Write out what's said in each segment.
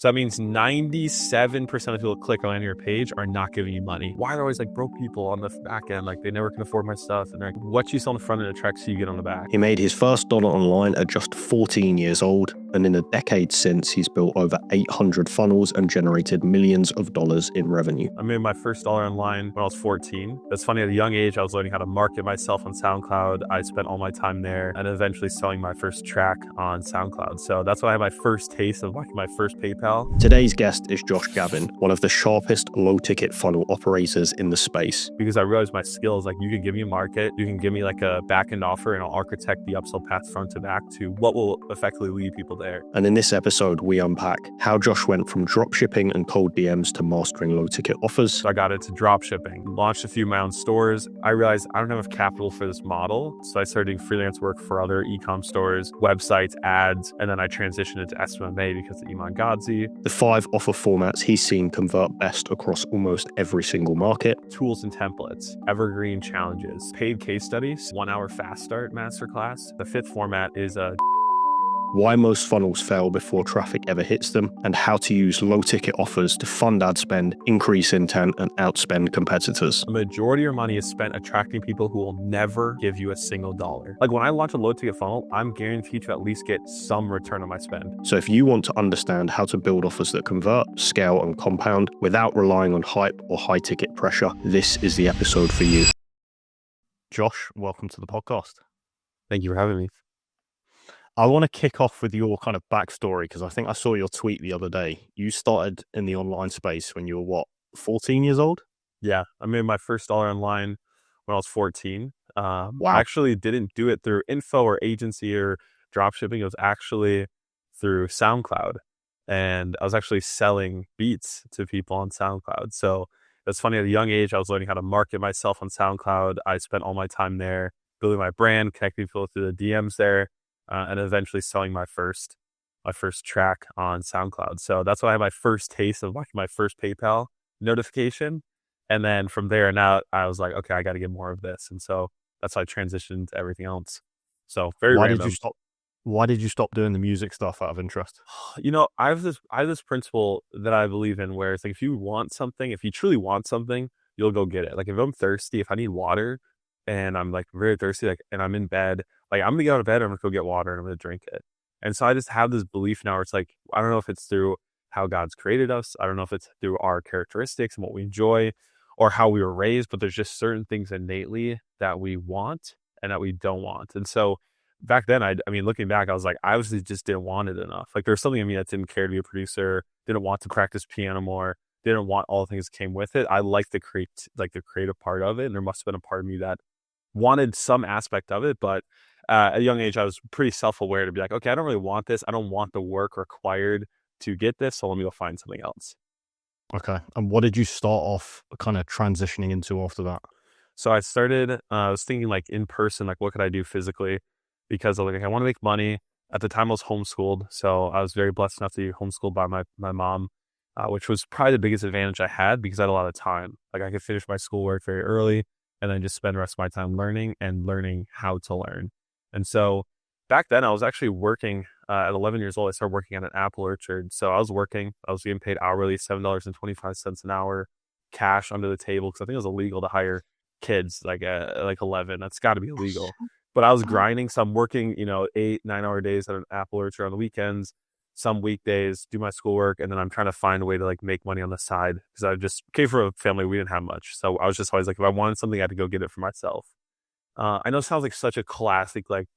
So that means 97% of people who click on your page are not giving you money. Why are there always like broke people on the back end? Like they never can afford my stuff. And they're like, what you sell on the front end attracts who you get on the back. He made his first dollar online at just 14 years old, and in a decade since, he's built over 800 funnels and generated millions of dollars in revenue. I made my first dollar online when I was 14. That's funny, at a young age, I was learning how to market myself on SoundCloud. I spent all my time there and eventually selling my first track on SoundCloud. So that's why I had my first taste of like my first PayPal. Today's guest is Josh Gavin, one of the sharpest low-ticket funnel operators in the space. Because I realized my skills, like you can give me a market, you can give me like a backend offer, and I'll architect the upsell path front to back to what will effectively lead people there. And in this episode, we unpack how Josh went from dropshipping and cold DMs to mastering low-ticket offers. So I got into dropshipping, launched a few of my own stores. I realized I don't have enough capital for this model. So I started doing freelance work for other e-com stores, websites, ads, and then I transitioned into SMMA because of Iman Gadzhi. The 5 offer formats he's seen convert best across almost every single market. Tools and templates, Evergreen challenges, paid case studies, 1 hour fast start masterclass. The 5th format is why most funnels fail before traffic ever hits them, and how to use low-ticket offers to fund ad spend, increase intent, and outspend competitors. The majority of your money is spent attracting people who will never give you a single dollar. Like when I launch a low-ticket funnel, I'm guaranteed to at least get some return on my spend. So if you want to understand how to build offers that convert, scale, and compound without relying on hype or high-ticket pressure, this is the episode for you. Josh, welcome to the podcast. Thank you for having me. I want to kick off with your kind of backstory, because I think I saw your tweet the other day. You started in the online space when you were, 14 years old? Yeah, I made my first dollar online when I was 14. Wow. I actually didn't do it through info or agency or dropshipping. It was actually through SoundCloud. And I was actually selling beats to people on SoundCloud. So it's funny, at a young age, I was learning how to market myself on SoundCloud. I spent all my time there building my brand, connecting people through the DMs there. And eventually selling my first track on SoundCloud. So that's why I had my first taste of like my first PayPal notification. And then from there now I was like, okay, I got to get more of this. And so that's how I transitioned to everything else. So very random. Why did you stop doing the music stuff out of interest? You know, I have this principle that I believe in where it's like, if you truly want something, you'll go get it. Like if I'm thirsty, if I need water and I'm like very thirsty, like, and I'm in bed, like I'm gonna get out of bed, I'm gonna go get water and I'm gonna drink it. And so I just have this belief now where it's like, I don't know if it's through how God's created us. I don't know if it's through our characteristics and what we enjoy or how we were raised, but there's just certain things innately that we want and that we don't want. And so back then, I mean, looking back, I was like, I obviously just didn't want it enough. Like there's something in me that didn't care to be a producer, didn't want to practice piano more, didn't want all the things that came with it. I like the creative part of it. And there must have been a part of me that wanted some aspect of it, but at a young age, I was pretty self-aware to be like, okay, I don't really want this. I don't want the work required to get this. So let me go find something else. Okay. And what did you start off kind of transitioning into after that? So I started, I was thinking like in person, like what could I do physically? Because I was like, I want to make money. At the time I was homeschooled. So I was very blessed enough to be homeschooled by my mom, which was probably the biggest advantage I had because I had a lot of time. Like I could finish my schoolwork very early and then just spend the rest of my time learning how to learn. And so back then I was actually working at 11 years old. I started working at an apple orchard. So I was getting paid hourly, $7.25 an hour, cash under the table. Cause I think it was illegal to hire kids like 11. That's gotta be illegal. But I was grinding. So I'm working, 8-9 hour days at an apple orchard on the weekends, some weekdays, do my schoolwork. And then I'm trying to find a way to like make money on the side. Cause I just came from a family, we didn't have much. So I was just always like, if I wanted something, I had to go get it for myself. I know it sounds like such a classic, like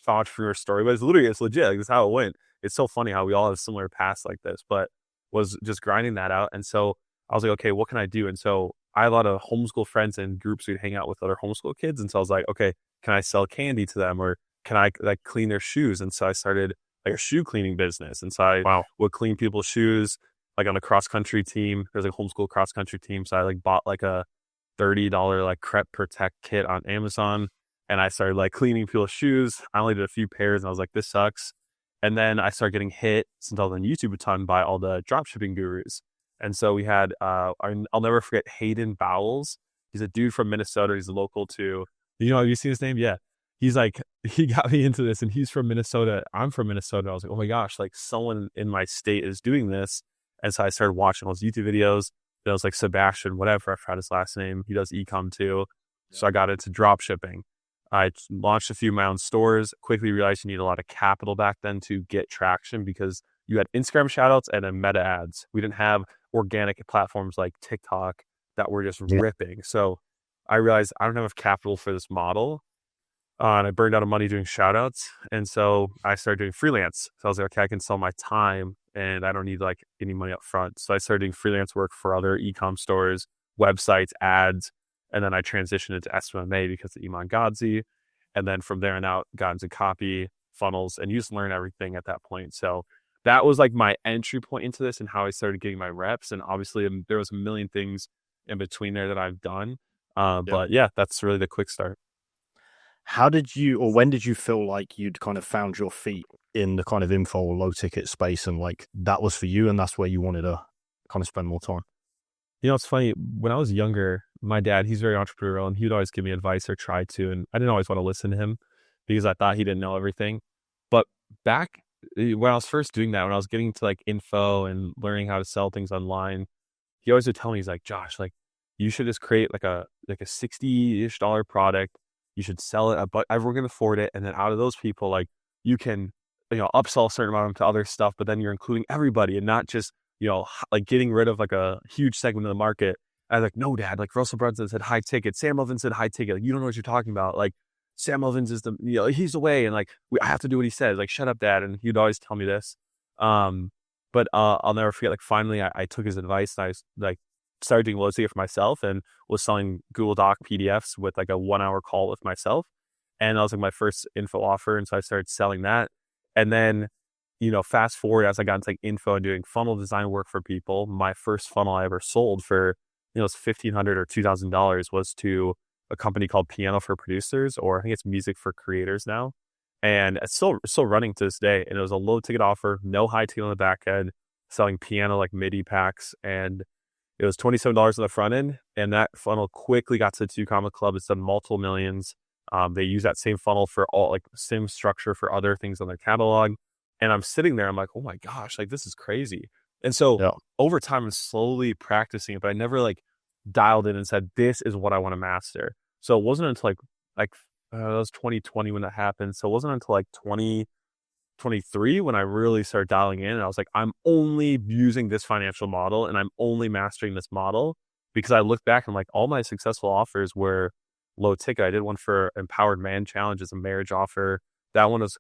entrepreneur story, but it's legit. Like, this is how it went. It's so funny how we all have similar paths like this, but was just grinding that out. And so I was like, okay, what can I do? And so I had a lot of homeschool friends and groups we'd hang out with other homeschool kids. And so I was like, okay, can I sell candy to them or can I like clean their shoes? And so I started like a shoe cleaning business. And so I would clean people's shoes, like on a cross country team. There's like a homeschool cross country team. So I like bought like a $30 like Crep Protect kit on Amazon. And I started like cleaning people's shoes. I only did a few pairs and I was like, this sucks. And then I started getting hit, since I was on YouTube a ton, by all the dropshipping gurus. And so we had, I'll never forget Hayden Bowles. He's a dude from Minnesota. He's local to, have you seen his name? Yeah. he's like, he got me into this, and he's from Minnesota. I'm from Minnesota. I was like, oh my gosh, like someone in my state is doing this. And so I started watching all his YouTube videos. That was like Sebastian, whatever. I forgot his last name. He does ecom too. So I got into drop shipping. I launched a few of my own stores, quickly realized you need a lot of capital back then to get traction because you had Instagram shoutouts and then meta ads. We didn't have organic platforms like TikTok that were just Yeah. ripping. So I realized I don't have enough capital for this model. And I burned out of money doing shout outs. And so I started doing freelance. So I was like, okay, I can sell my time and I don't need like any money up front. So I started doing freelance work for other e-com stores, websites, ads. And then I transitioned into SMMA because of Iman Gadzhi. And then from there on out, got into copy, funnels, and you just learn everything at that point. So that was like my entry point into this and how I started getting my reps. And obviously there was a million things in between there that I've done. Yeah. But yeah, that's really the quick start. How did you, or when did you feel like you'd kind of found your feet in the kind of info or low ticket space and like that was for you and that's where you wanted to kind of spend more time? You know, it's funny. When I was younger, my dad, he's very entrepreneurial and he would always give me advice or try to. And I didn't always want to listen to him because I thought he didn't know everything. But back when I was first doing that, when I was getting to like info and learning how to sell things online, he always would tell me, he's like, Josh, like you should just create like a $60-ish product. You should sell it, but everyone can afford it. And then out of those people, like you can, upsell a certain amount to other stuff, but then you're including everybody and not just, like getting rid of like a huge segment of the market. I was like, no, dad, like Russell Brunson said high ticket. Sam Elvin said high ticket. Like, you don't know what you're talking about. Like Sam Elvin's is he's away. And like, I have to do what he says. Like, shut up, dad. And he'd always tell me this. But I'll never forget, like finally I took his advice and I like started doing low ticket for myself and was selling Google Doc PDFs with like a 1 hour call with myself. And that was like my first info offer. And so I started selling that. And then, fast forward as I got into like info and doing funnel design work for people, my first funnel I ever sold for, it was $1,500 or $2,000 was to a company called Piano for Producers, or I think it's Music for Creators now. And it's still running to this day. And it was a low ticket offer, no high ticket on the back end, selling piano like MIDI packs. And it was $27 on the front end. And that funnel quickly got to the 2 Comma Club. It's done multiple millions. They use that same funnel for all like same structure for other things on their catalog. And I'm sitting there, I'm like, oh my gosh, like this is crazy. And so over time, I'm slowly practicing it, but I never like dialed in and said, this is what I want to master. So it wasn't until like that was 2020 when that happened. So it wasn't until like 2023 when I really started dialing in and I was like, I'm only using this financial model and I'm only mastering this model because I look back and like all my successful offers were low ticket. I did one for Empowered Man Challenge as a marriage offer. That one was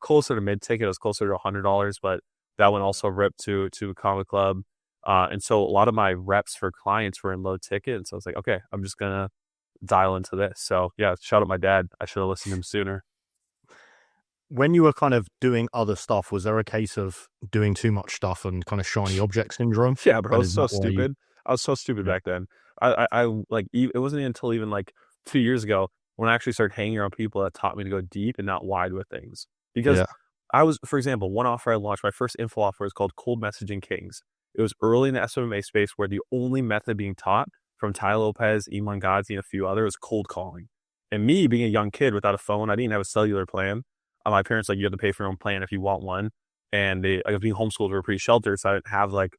closer to mid ticket. It was closer to $100, but that one also ripped to a comic club. And so a lot of my reps for clients were in low ticket. And so I was like, okay, I'm just going to dial into this. So yeah, shout out my dad. I should have listened to him sooner. When you were kind of doing other stuff, was there a case of doing too much stuff and kind of shiny object syndrome? Yeah, bro, I was so stupid. I was so stupid back then. I like, it wasn't until even like 2 years ago when I actually started hanging around people that taught me to go deep and not wide with things. Because I was, for example, one offer I launched, my first info offer was called Cold Messaging Kings. It was early in the SMMA space where the only method being taught from Tai Lopez, Iman Gadzhi, and a few others was cold calling. And me being a young kid without a phone, I didn't have a cellular plan. My parents like, you have to pay for your own plan if you want one. And I was being homeschooled, we were pretty sheltered, so I didn't have like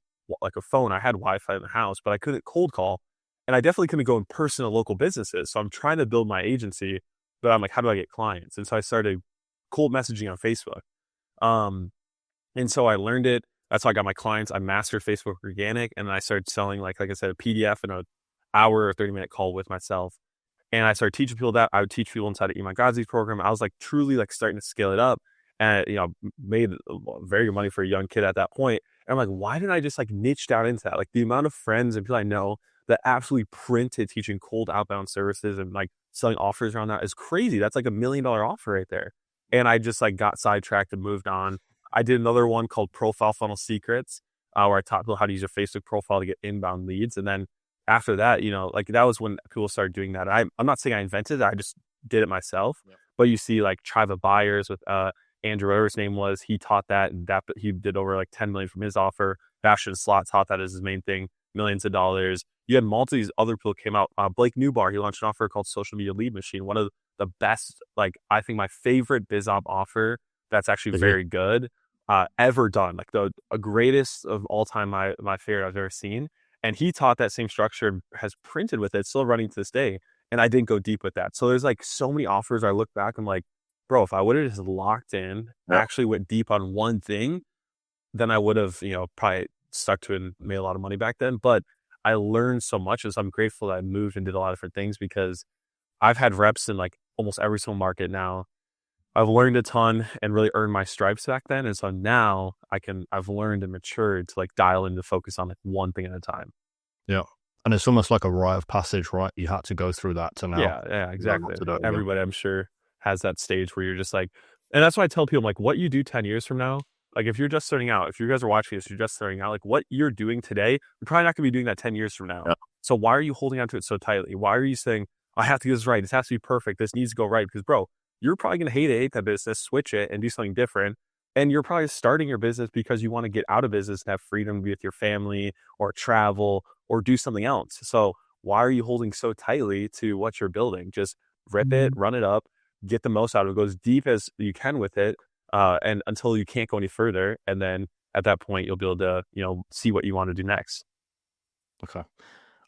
a phone. I had Wi-Fi in the house, but I couldn't cold call. And I definitely couldn't go in person to local businesses. So I'm trying to build my agency, but I'm like, how do I get clients? And so I started cold messaging on Facebook. And so I learned it. That's how I got my clients. I mastered Facebook organic, and I started selling like I said, a PDF and an hour or 30-minute call with myself. And I started teaching people that. I would teach people inside of Iman Gadzhi's program. I was like truly like starting to scale it up, and made very good money for a young kid at that point. And I'm like, why didn't I just like niche down into that? Like the amount of friends and people I know that absolutely printed teaching cold outbound services and like selling offers around that is crazy. That's like $1 million offer right there. And I just like got sidetracked and moved on. I did another one called Profile Funnel Secrets, where I taught people how to use your Facebook profile to get inbound leads. And then after that, like that was when people started doing that. I'm not saying I invented it. I just did it myself. Yeah. But you see like Tribe of Buyers with Andrew, whatever his name was, he taught that, and that he did over like 10 million from his offer. Bastion Slot taught that as his main thing, millions of dollars. You had multiple other people came out. Blake Newbar, he launched an offer called Social Media Lead Machine. One of the best, like I think my favorite BizOp offer that's actually very good ever done. Like the greatest of all time, my favorite I've ever seen. And he taught that same structure and has printed with it, still running to this day. And I didn't go deep with that. So there's like so many offers I look back and like, bro, if I would have just locked in, actually went deep on one thing, then I would have, probably stuck to it and made a lot of money back then. But I learned so much, and so I'm grateful that I moved and did a lot of different things because I've had reps in like almost every single market now. I've learned a ton and really earned my stripes back then. And so now I've learned and matured to like dial in to focus on like one thing at a time. Yeah. And it's almost like a rite of passage, right? You had to go through that to now. Yeah, exactly. Everybody, I'm sure, has that stage where you're just like, and that's why I tell people, like, what you do 10 years from now, like if you're just starting out, if you guys are watching this, you're just starting out, like what you're doing today, you're probably not going to be doing that 10 years from now. Yeah. So why are you holding on to it so tightly? Why are you saying, I have to get this right. This has to be perfect. This needs to go right. Because bro, you're probably going to hate that business, switch it and do something different. And you're probably starting your business because you want to get out of business and have freedom to be with your family or travel or do something else. So why are you holding so tightly to what you're building? Just rip it, run it up, get the most out of it, go as deep as you can with it, and until you can't go any further. And then at that point, you'll be able to, see what you want to do next. Okay.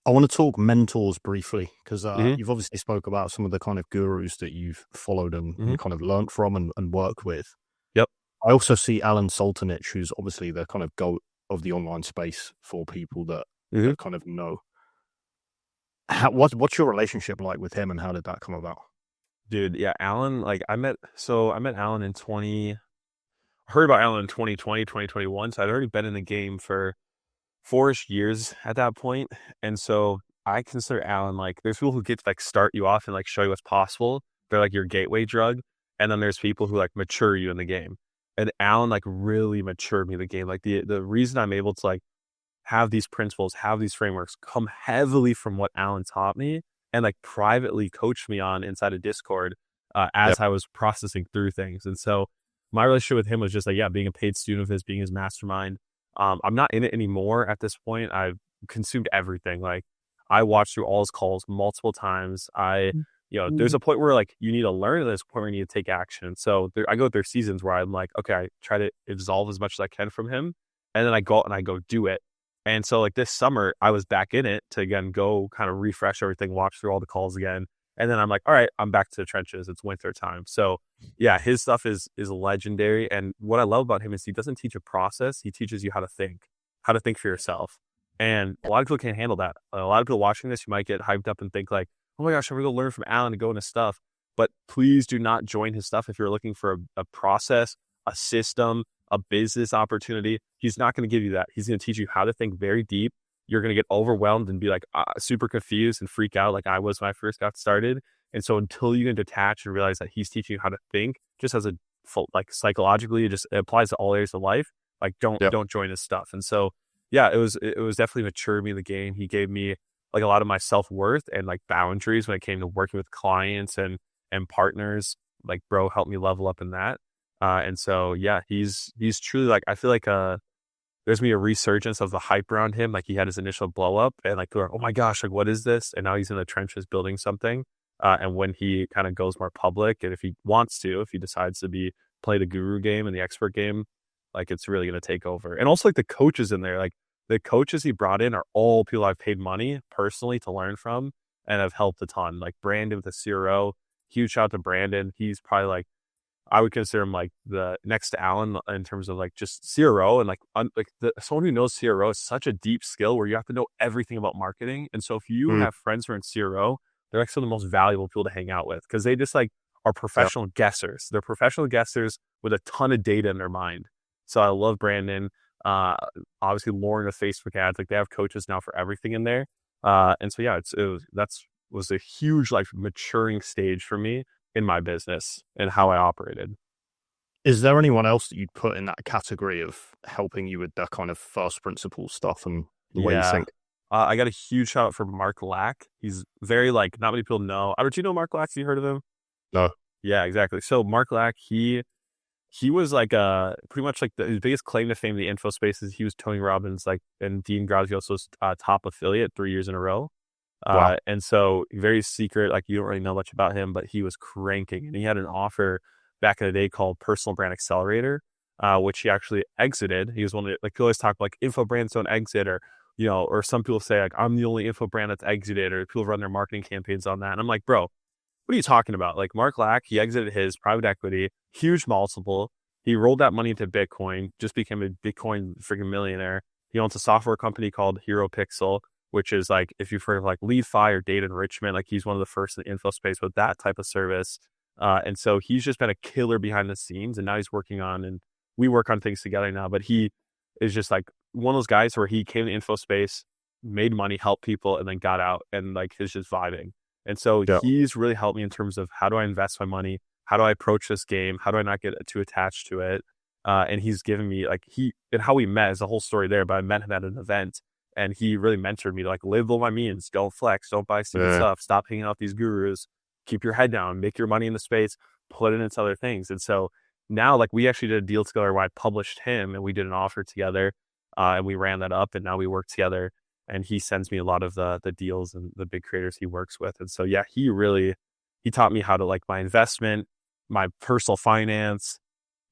I want to talk mentors briefly because you've obviously spoke about some of the kind of gurus that you've followed and kind of learned from and worked with. Yep. I also see Alan Sultanich, who's obviously the kind of GOAT of the online space for people that kind of know. What's your relationship like with him and how did that come about? Dude, yeah, Alan, like I met Alan heard about Alan in 2020, 2021. So I'd already been in the game for 4-ish years at that point. And so I consider Alan like, there's people who get to like start you off and like show you what's possible. They're like your gateway drug. And then there's people who like mature you in the game. And Alan like really matured me in the game. Like the reason I'm able to like have these principles, have these frameworks come heavily from what Alan taught me and like privately coached me on inside of Discord as I was processing through things. And so my relationship with him was just like, being a paid student of his, being his mastermind. I'm not in it anymore at this point. I've consumed everything. Like I watched through all his calls multiple times. There's a point where like you need to learn, and there's a point where you need to take action. So I go through seasons where I'm like, okay, I try to absolve as much as I can from him. And then I go out and I go do it. And so like this summer, I was back in it to again, go kind of refresh everything, watch through all the calls again. And then I'm like, all right, I'm back to the trenches. It's winter time. So yeah, his stuff is legendary. And what I love about him is he doesn't teach a process. He teaches you how to think for yourself. And a lot of people can't handle that. A lot of people watching this, you might get hyped up and think like, oh my gosh, I'm going to go learn from Alan to go into stuff. But please do not join his stuff if you're looking for a process, a system, a business opportunity. He's not going to give you that. He's going to teach you how to think very deep. You're going to get overwhelmed and be like super confused and freak out like I was when I first got started. And so until you can detach and realize that he's teaching you how to think just as like psychologically, it applies to all areas of life. Like don't join his stuff. And so, yeah, it was definitely matured me in the game. He gave me like a lot of my self-worth and like boundaries when it came to working with clients and partners. Like bro helped me level up in that. And so, yeah, he's truly like, I feel like, there's gonna be a resurgence of the hype around him. Like he had his initial blow up and like, they're like, oh my gosh, like what is this? And now he's in the trenches building something. And when he kind of goes more public and if he decides to play the guru game and the expert game, like it's really going to take over. And also like the coaches in there, like the coaches he brought in are all people I've paid money personally to learn from and have helped a ton. Like Brandon with the CRO, huge shout out to Brandon. He's probably like, I would consider him like the next to Alan in terms of like just CRO and like someone who knows CRO is such a deep skill where you have to know everything about marketing. And so if you have friends who are in CRO, they're like some of the most valuable people to hang out with because they just like are professional guessers. They're professional guessers with a ton of data in their mind. So I love Brandon. Obviously Lauren with Facebook ads, like they have coaches now for everything in there. And so yeah, that was a huge like maturing stage for me in my business and how I operated. Is there anyone else that you'd put in that category of helping you with that kind of first principle stuff and the way you think? I got a huge shout out for Mark Lack. He's very like, not many people know. Do you know Mark Lack? Have you heard of him? No. Yeah, exactly. So Mark Lack, he was like pretty much like his biggest claim to fame in the info space is he was Tony Robbins like and Dean Grazioso's top affiliate 3 years in a row. Wow. And so very secret, like you don't really know much about him, but he was cranking, and he had an offer back in the day called Personal Brand Accelerator, which he actually exited. He was one of the, like, you always talk like info brands don't exit, or, or some people say like, I'm the only info brand that's exited, or people run their marketing campaigns on that. And I'm like, bro, what are you talking about? Like Mark Lack, he exited his private equity, huge multiple. He rolled that money into Bitcoin, just became a Bitcoin freaking millionaire. He owns a software company called Hero Pixel, which is like, if you've heard of like LeadFi or data enrichment, like he's one of the first in the info space with that type of service. And so he's just been a killer behind the scenes, and now he's working on, and we work on things together now, but he is just like one of those guys where he came to info space, made money, helped people, and then got out and like is just vibing. And so Yeah. he's really helped me in terms of how do I invest my money? How do I approach this game? How do I not get too attached to it? And he's given me like and how we met is a whole story there, but I met him at an event, and he really mentored me to like live below my means, don't flex, don't buy stupid Yeah. stuff, stop hanging out with these gurus, keep your head down, make your money in the space, put it into other things. And so now like we actually did a deal together where I published him and we did an offer together, and we ran that up, and now we work together, and he sends me a lot of the deals and the big creators he works with. And so, yeah, he taught me how to like my investment, my personal finance,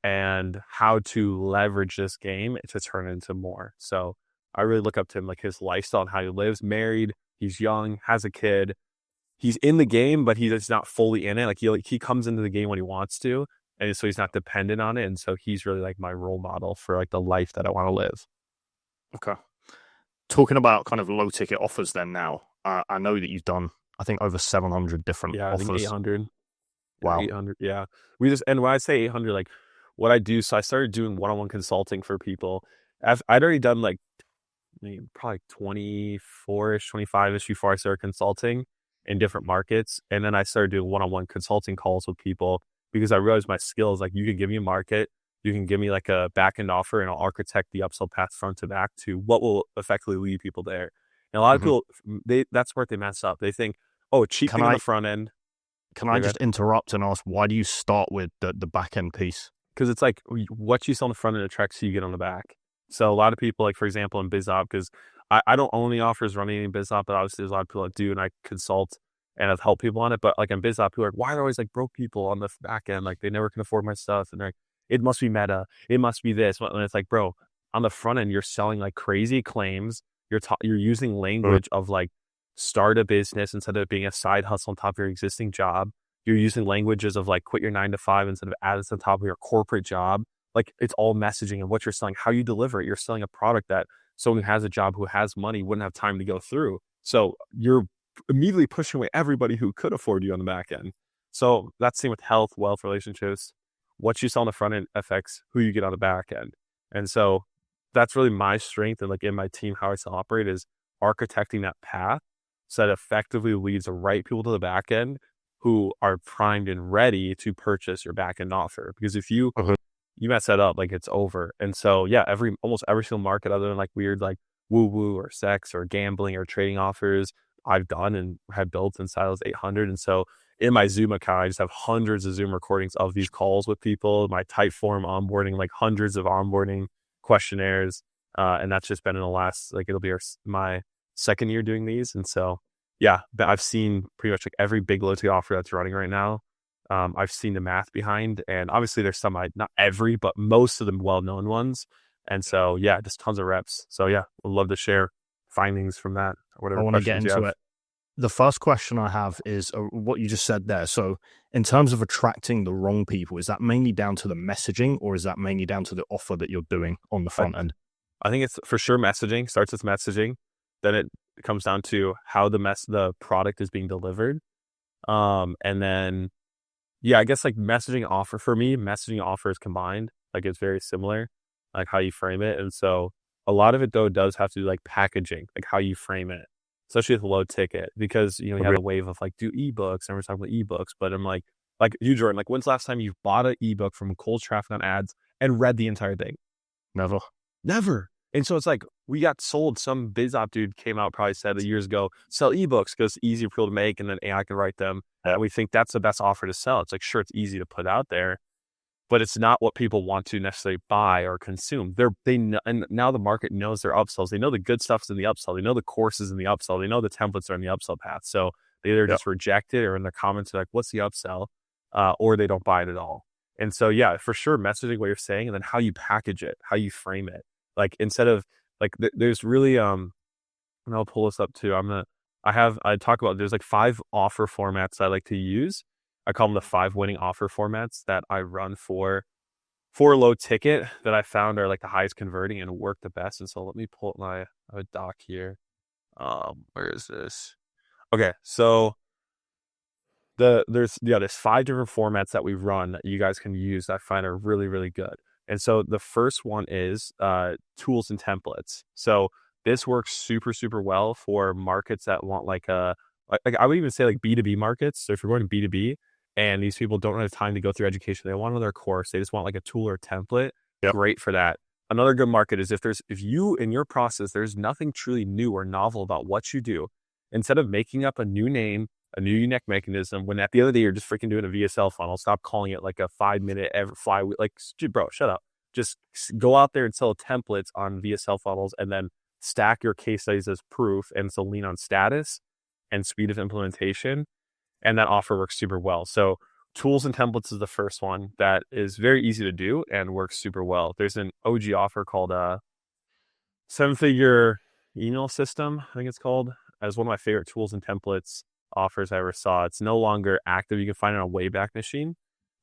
and how to leverage this game to turn it into more. So I really look up to him, like his lifestyle and how he lives, married, he's young, has a kid, he's in the game, but he's not fully in it. Like he comes into the game when he wants to. And so he's not dependent on it. And so he's really like my role model for like the life that I want to live. Okay. Talking about kind of low ticket offers then now, I know that you've done, I think, over 700 different Yeah, I think offers. 800. Wow. 800. Yeah. And when I say 800, like what I do, so I started doing one-on-one consulting for people. I'd already done like probably 24-ish, 25-ish before I started consulting in different markets. And then I started doing one-on-one consulting calls with people because I realized my skills, like you can give me a market, you can give me like a back-end offer, and I'll architect the upsell path front to back to what will effectively lead people there. And a lot of Mhm. people, that's where they mess up. They think, oh, cheap Can thing on I the front end. can I just interrupt and ask, why do you start with the back end piece? Because it's like what you sell on the front end attracts who you get on the back. So a lot of people, like for example, in BizOp, because I don't own any offers running any BizOp, but obviously there's a lot of people that do, and I consult and I've helped people on it. But like in BizOp, people are like, why are there always like broke people on the back end? Like they never can afford my stuff, and they're like, it must be meta, it must be this. And it's like, bro, on the front end, you're selling like crazy claims. You're using language of like start a business instead of being a side hustle on top of your existing job. You're using languages of like quit your 9 to 5 instead of add it to the top of your corporate job. Like it's all messaging and what you're selling, how you deliver it. You're selling a product that someone who has a job, who has money, wouldn't have time to go through. So you're immediately pushing away everybody who could afford you on the back end. So that's the same with health, wealth, relationships. What you sell on the front end affects who you get on the back end. And so that's really my strength, and like in my team, how I still operate is architecting that path so that effectively leads the right people to the back end who are primed and ready to purchase your back end offer. Because if you Mhm. mess that up, like it's over. And so yeah, almost every single market other than like weird like woo woo or sex or gambling or trading offers I've done and have built inside those 800. And so in my Zoom account, I just have hundreds of Zoom recordings of these calls with people, my Typeform onboarding, like hundreds of onboarding questionnaires. And that's just been in the last, like it'll be my second year doing these. And so yeah, but I've seen pretty much like every big loyalty offer that's running right now. I've seen the math behind, and obviously there's some, not every, but most of them well-known ones. And so, yeah, just tons of reps. So yeah, would love to share findings from that or I whatever want to get questions you into have. it. The first question I have is what you just said there. So in terms of attracting the wrong people, is that mainly down to the messaging, or is that mainly down to the offer that you're doing on the front end? I think it's for sure messaging, starts with messaging. Then it comes down to how the product is being delivered. And then, yeah, I guess like messaging offer for me, messaging offers combined, like it's very similar, like how you frame it. And so a lot of it though does have to do like packaging, like how you frame it, especially with low ticket, because you have the wave of like do ebooks, and we're talking about ebooks, but I'm like you, Jordan, like when's the last time you've bought an ebook from cold traffic on ads and read the entire thing? Never. Never. And so it's like we got sold. Some BizOp dude came out, probably said years ago, sell ebooks because it's easier for people to make and then AI can write them. And we think that's the best offer to sell. It's like, sure, it's easy to put out there. but it's not what people want to necessarily buy or consume. And now the market knows their upsells. They know the good stuff's in the upsell. They know the courses in the upsell. They know the templates are in the upsell path. So they either Yep. just reject it, or in their comments are like, "What's the upsell?" Or they don't buy it at all. And so, yeah, for sure, messaging what you're saying, and then how you package it, how you frame it. Like instead of like, there's really and I'll pull this up too. I talk about, there's like 5 offer formats I like to use. I call them the 5 winning offer formats that I run for low ticket, that I found are like the highest converting and work the best. And so let me pull up I have a doc here. Where is this? Okay. So there's 5 different formats that we run that you guys can use that I find are really, really good. And so the first one is tools and templates. So this works super, super well for markets that want like I would even say like B2B markets. So if you're going to B2B and these people don't have time to go through education, they want another course, they just want like a tool or a template, Yep. great for that. Another good market is if you in your process, there's nothing truly new or novel about what you do. Instead of making up a new name, a new unique mechanism, when at the end of the day you're just freaking doing a VSL funnel, stop calling it like a 5-minute fly. Like, bro, shut up. Just go out there and sell templates on VSL funnels, and then stack your case studies as proof. And so lean on status and speed of implementation. And that offer works super well. So tools and templates is the first one that is very easy to do and works super well. There's an OG offer called 7-figure email system, I think it's called, as one of my favorite tools and templates offers I ever saw. It's no longer active. You can find it on Wayback Machine.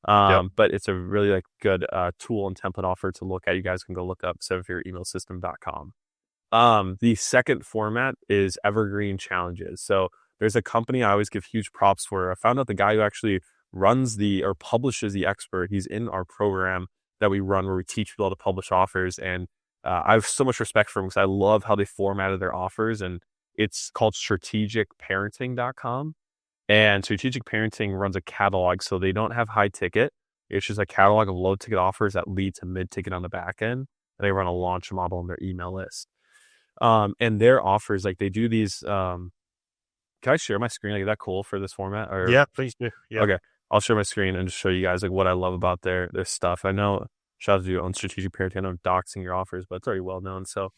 Yep. But it's a really like good tool and template offer to look at. You guys can go look up 7figureemailsystem.com. The second format is Evergreen challenges. So there's a company I always give huge props for. I found out the guy who actually runs or publishes the expert. He's in our program that we run where we teach people how to publish offers. And I have so much respect for him because I love how they formatted their offers. And it's called strategicparenting.com. And strategic parenting runs a catalog. So they don't have high ticket. It's just a catalog of low ticket offers that lead to mid ticket on the back end. And they run a launch model on their email list. And their offers, like they do these, can I share my screen? Like, is that cool for this format? Or Yeah, please do. Yeah. Okay, I'll share my screen and just show you guys like what I love about their stuff. I know, shout out to you on strategic parenting. I know I'm doxing your offers, but it's already well known. So,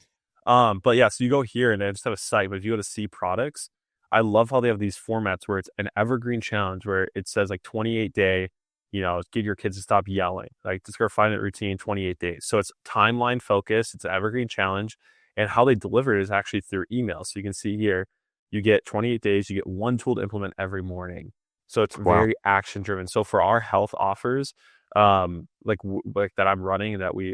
but yeah, so you go here and they just have a site. But if you go to see products, I love how they have these formats where it's an evergreen challenge where it says like 28-day, get your kids to stop yelling. Like, just go find it routine, 28 days. So it's timeline focused. It's an evergreen challenge. And how they deliver it is actually through email. So you can see here, you get 28 days, you get one tool to implement every morning. So it's very action driven. So for our health offers, like that I'm running, that we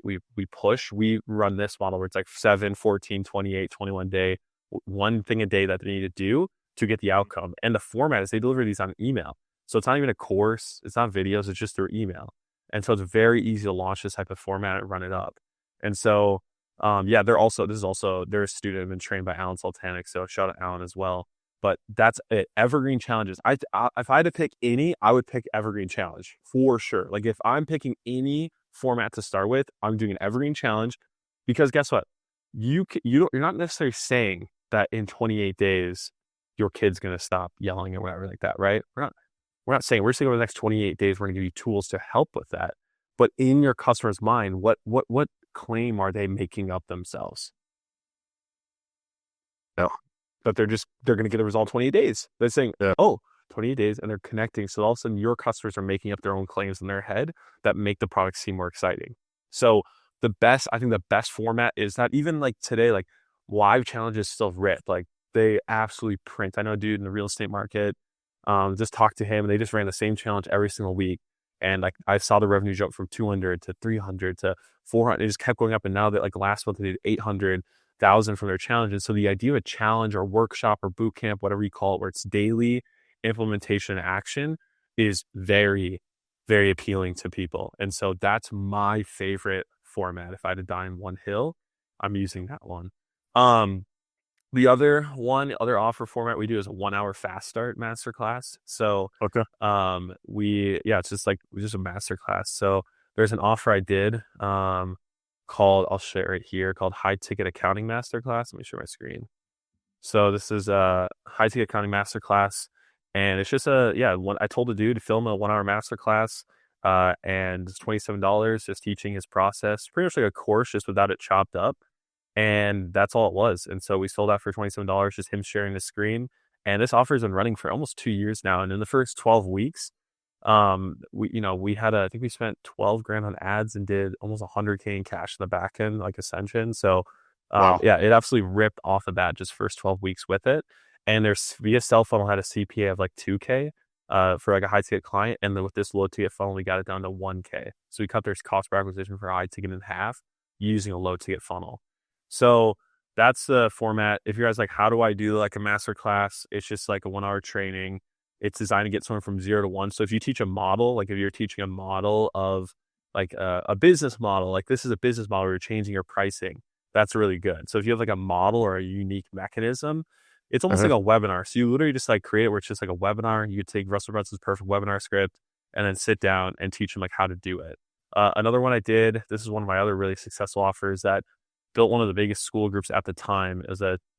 push, we run this model where it's like 7, 14, 28, 21 day, one thing a day that they need to do to get the outcome. And the format is they deliver these on email. So it's not even a course, it's not videos, it's just through email. And so it's very easy to launch this type of format and run it up. And so they're a student I've been trained by Alan Sultanich, so shout out Alan as well. But that's it. Evergreen challenges. If I had to pick any, I would pick Evergreen challenge for sure. Like if I'm picking any format to start with, I'm doing an Evergreen challenge, because guess what? You're not necessarily saying that in 28 days your kid's gonna stop yelling or whatever like that, right? We're saying over the next 28 days we're gonna give you tools to help with that. But in your customer's mind, what claim are they making up themselves? No. That they're going to get a result in 28 days. They're saying, 28 days, and they're connecting. So all of a sudden your customers are making up their own claims in their head that make the product seem more exciting. So I think the best format is that even like today, like live challenges still rip. Like they absolutely print. I know a dude in the real estate market, just talked to him and they just ran the same challenge every single week. And like I saw the revenue jump from 200 to 300 to 400. It just kept going up. And now that like last month they did 800,000 from their challenges. So the idea of a challenge or workshop or boot camp, whatever you call it, where it's daily implementation and action, is very, very appealing to people. And so that's my favorite format. If I had to die in one hill, I'm using that one. The other offer format we do is a 1-hour fast start masterclass. So, Okay. it's just a masterclass. So there's an offer I did, called, I'll share it here, called High Ticket Accounting Masterclass. Let me share my screen. So this is a High Ticket Accounting Masterclass. And it's just I told the dude to film a 1-hour masterclass. and it's $27 just teaching his process, pretty much like a course, just without it chopped up. And that's all it was. And so we sold that for $27, just him sharing the screen. And this offer has been running for almost 2 years now. And in the first 12 weeks, we had I think we spent 12 grand on ads and did almost 100K in cash in the back end, like Ascension. So, Wow. yeah, it absolutely ripped off the bat just first 12 weeks with it. And their via sell funnel had a CPA of like 2K, for like a high ticket client. And then with this low ticket funnel, we got it down to 1K. So we cut their cost per acquisition for high ticket in half using a low ticket funnel. So that's the format. If you guys like, how do I do like a masterclass? It's just like a 1 hour training. It's designed to get someone from 0 to 1. So if you teach a model, like if you're teaching a model of like a business model, like this is a business model where you're changing your pricing, that's really good. So if you have like a model or a unique mechanism, it's almost like a webinar. So you literally just like create it where it's just like a webinar. You could take Russell Brunson's perfect webinar script and then sit down and teach them like how to do it. Another one I did, this is one of my other really successful offers that built one of the biggest school groups at the time.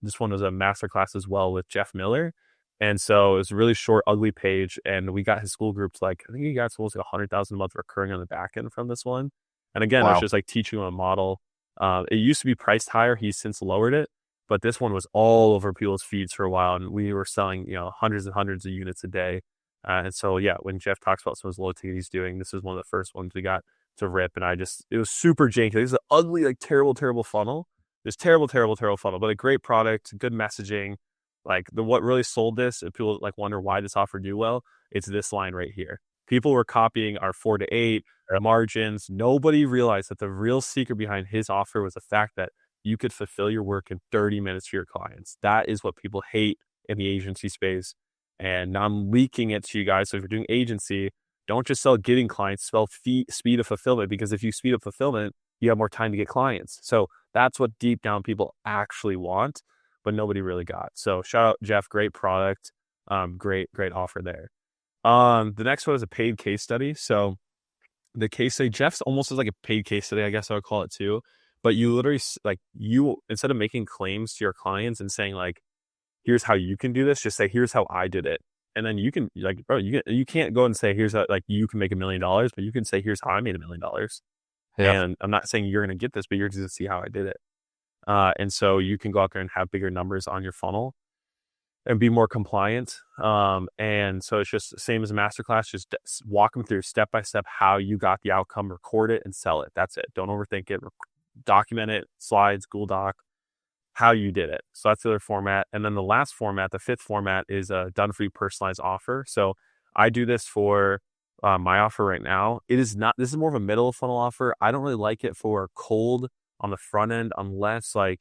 This one was a masterclass as well with Jeff Miller. And so it was a really short, ugly page. And we got his school groups, like, I think he got almost like 100,000 a month recurring on the back end from this one. And again, it was Wow. just like teaching him a model. It used to be priced higher. He's since lowered it, but this one was all over people's feeds for a while. And we were selling, hundreds and hundreds of units a day. And so, yeah, when Jeff talks about some of his low ticket he's doing, this is one of the first ones we got to rip. And it was super janky. This is an ugly, like terrible, terrible funnel. This terrible, terrible, terrible funnel, but a great product, good messaging. Like what really sold this, if people like wonder why this offer do well, it's this line right here. People were copying our 4 to 8 margins. Nobody realized that the real secret behind his offer was the fact that you could fulfill your work in 30 minutes for your clients. That is what people hate in the agency space. And now I'm leaking it to you guys. So if you're doing agency, don't just sell getting clients, spell speed of fulfillment, because if you speed up fulfillment, you have more time to get clients. So that's what deep down people actually want, but nobody really got. So shout out Jeff, great product. Great offer there. The next one is a paid case study. So the case study, Jeff's almost is like a paid case study, I guess I would call it too. But you literally instead of making claims to your clients and saying like, here's how you can do this, just say, here's how I did it. And then you can like, bro, you can't go and say, here's how like you can make $1 million, but you can say, here's how I made $1 million. Yeah. And I'm not saying you're going to get this, but you're just going to see how I did it. And so you can go out there and have bigger numbers on your funnel and be more compliant. And so it's just the same as a masterclass, just walk them through step by step how you got the outcome, record it and sell it. That's it. Don't overthink it. Document it, slides, Google Doc, how you did it. So that's the other format. And then the last format, the fifth format, is a done for you personalized offer. So I do this for my offer right now. This is more of a middle of funnel offer. I don't really like it for cold on the front end unless like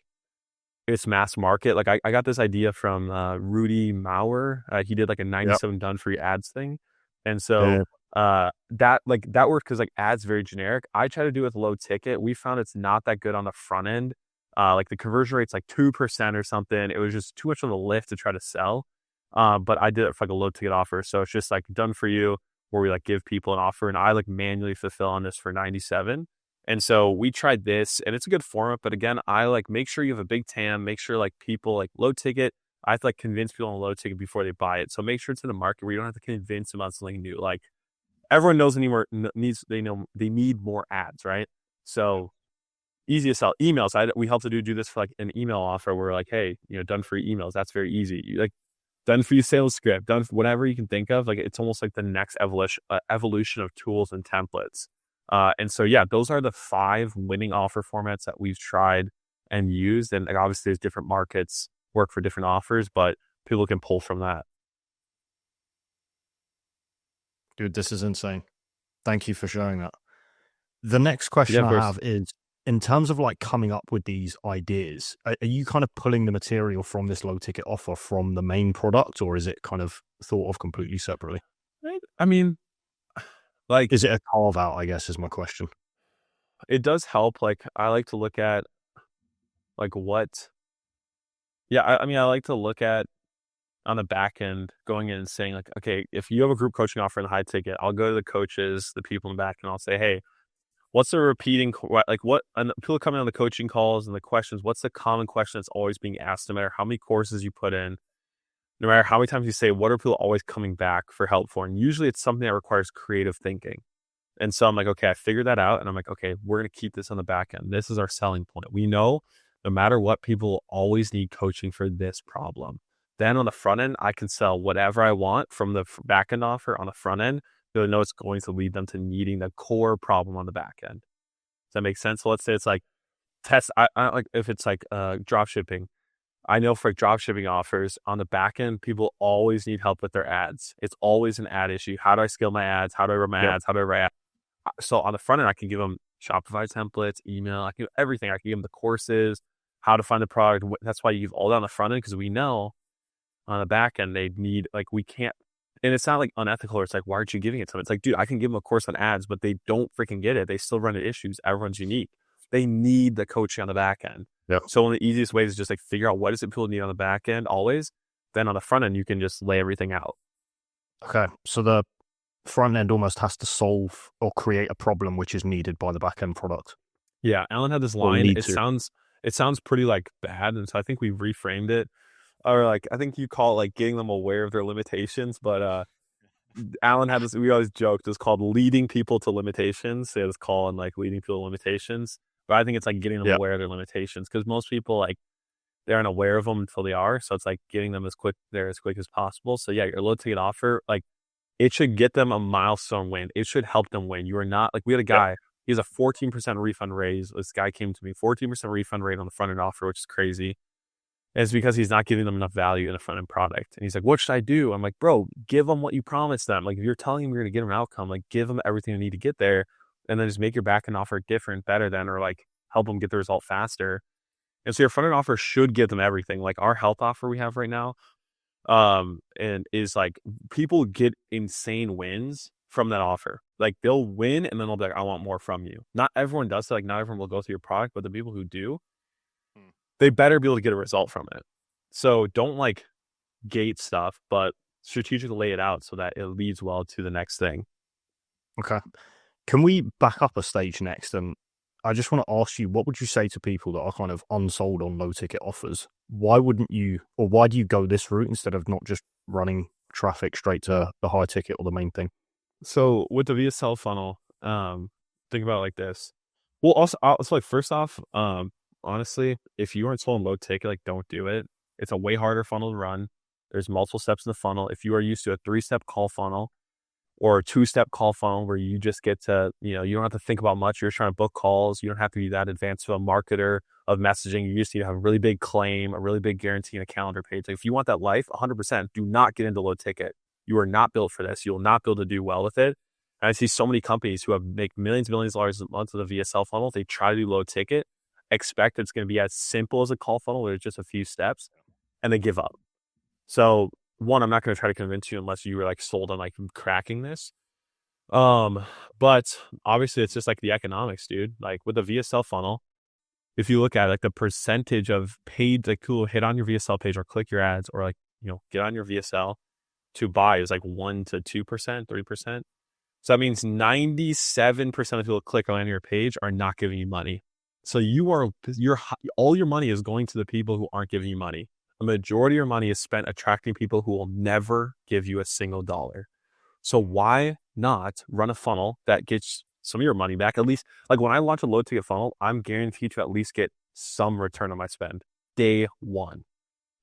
it's mass market. Like I got this idea from Rudy Maurer. He did like a 97 done for you ads thing. And so that worked because like ads very generic. I try to do it with low ticket. We found it's not that good on the front end. Like the conversion rate's like 2% or something. It was just too much of a lift to try to sell. But I did it for like a low ticket offer. So it's just like done for you where we like give people an offer and I like manually fulfill on this for 97. And so we tried this and it's a good format. But again, I like make sure you have a big TAM, make sure like people like low ticket. I have to like convince people on low ticket before they buy it. So make sure it's in a market where you don't have to convince them on something new. Like everyone knows they need more ads, right? So easy to sell emails. We help to do this for like an email offer where like, hey, done for you emails. That's very easy. Like done for you sales script, done for whatever you can think of. Like it's almost like the next evolution of tools and templates. And so, yeah, those are the 5 winning offer formats that we've tried and used. And like, obviously there's different markets work for different offers, but people can pull from that. Dude, this is insane. Thank you for sharing that. The next question I have is, in terms of like coming up with these ideas, are you kind of pulling the material from this low ticket offer from the main product, or is it kind of thought of completely separately? I mean, like, is it a carve out, I guess is my question. It does help. Like I like to look at like I like to look at on the back end going in and saying like, okay, if you have a group coaching offer in the high ticket, I'll go to the coaches, the people in the back, and I'll say, hey, what's the repeating, like what, and people coming on the coaching calls and the questions, what's the common question that's always being asked, no matter how many courses you put in, no matter how many times you say, what are people always coming back for help for? And usually it's something that requires creative thinking. And so I'm like, okay, I figured that out. And I'm like, okay, we're going to keep this on the back end. This is our selling point. We know no matter what, people always need coaching for this problem. Then on the front end, I can sell whatever I want from the back end offer on the front end. So I know it's going to lead them to needing the core problem on the back end. Does that make sense? So let's say it's like I like if it's like drop shipping. I know for drop shipping offers on the back end, people always need help with their ads. It's always an ad issue. How do I scale my ads? How do I run my ads? How do I write? So on the front end, I can give them Shopify templates, email, I can do everything. I can give them the courses, how to find the product. That's why you give all that on the front end, because we know on the back end, they need, like, we can't, and it's not like unethical or it's like, why aren't you giving it to them? It's like, dude, I can give them a course on ads, but they don't freaking get it. They still run into issues. Everyone's unique. They need the coaching on the back end. Yep. So one of the easiest ways is just like figure out what is it people need on the back end always. Then on the front end, you can just lay everything out. Okay. So the front end almost has to solve or create a problem which is needed by the back end product. Yeah. Alan had this line. It sounds pretty like bad. And so I think we reframed it. Or like, I think you call it like getting them aware of their limitations. But Alan had this, we always joked, it's called leading people to limitations. So it's called like leading people to limitations. But I think it's like getting them aware of their limitations, because most people, like, they aren't aware of them until they are. So it's like getting them as quick as possible. So yeah, your low ticket offer, like, it should get them a milestone win. It should help them win. You are not, like, we had a guy, he has a 14% refund raise. This guy came to me, 14% refund rate on the front end offer, which is crazy. And it's because he's not giving them enough value in the front end product. And he's like, what should I do? I'm like, bro, give them what you promised them. Like, if you're telling them you're going to get them an outcome, like, give them everything they need to get there, and then just make your back end offer different, better than, or like help them get the result faster. And so your front end offer should give them everything. Like our health offer we have right now, and is like, people get insane wins from that offer. Like, they'll win and then they'll be like, I want more from you. Not everyone does that. Like, not everyone will go through your product, but the people who do, they better be able to get a result from it. So don't like gate stuff, but strategically lay it out so that it leads well to the next thing. Okay. Can we back up a stage next? And I just want to ask you, what would you say to people that are kind of unsold on low ticket offers? Why wouldn't you, or why do you go this route instead of not just running traffic straight to the high ticket or the main thing? So with the VSL funnel, think about it like this. Well, also, so like, first off, honestly, if you aren't sold on low ticket, like, don't do it. It's a way harder funnel to run. There's multiple steps in the funnel. If you are used to a 3-step call funnel or a 2-step call funnel where you just get to, you don't have to think about much. You're just trying to book calls. You don't have to be that advanced of a marketer of messaging. You just need to have a really big claim, a really big guarantee, and a calendar page. Like, if you want that life, 100%, do not get into low ticket. You are not built for this. You will not be able to do well with it. And I see so many companies who make millions of dollars a month with a VSL funnel. They try to do low ticket, expect it's going to be as simple as a call funnel where it's just a few steps, and they give up. So one, I'm not going to try to convince you unless you were like sold on like cracking this. But obviously it's just like the economics, dude. Like with the VSL funnel, if you look at like the percentage of paid, like, who will hit on your VSL page or click your ads or like, get on your VSL to buy is like 1% to 2%, 3%. So that means 97% of people who click on your page are not giving you money. So all your money is going to the people who aren't giving you money. A majority of your money is spent attracting people who will never give you a single dollar. So why not run a funnel that gets some of your money back? At least, like, when I launch a low ticket funnel, I'm guaranteed to at least get some return on my spend day one.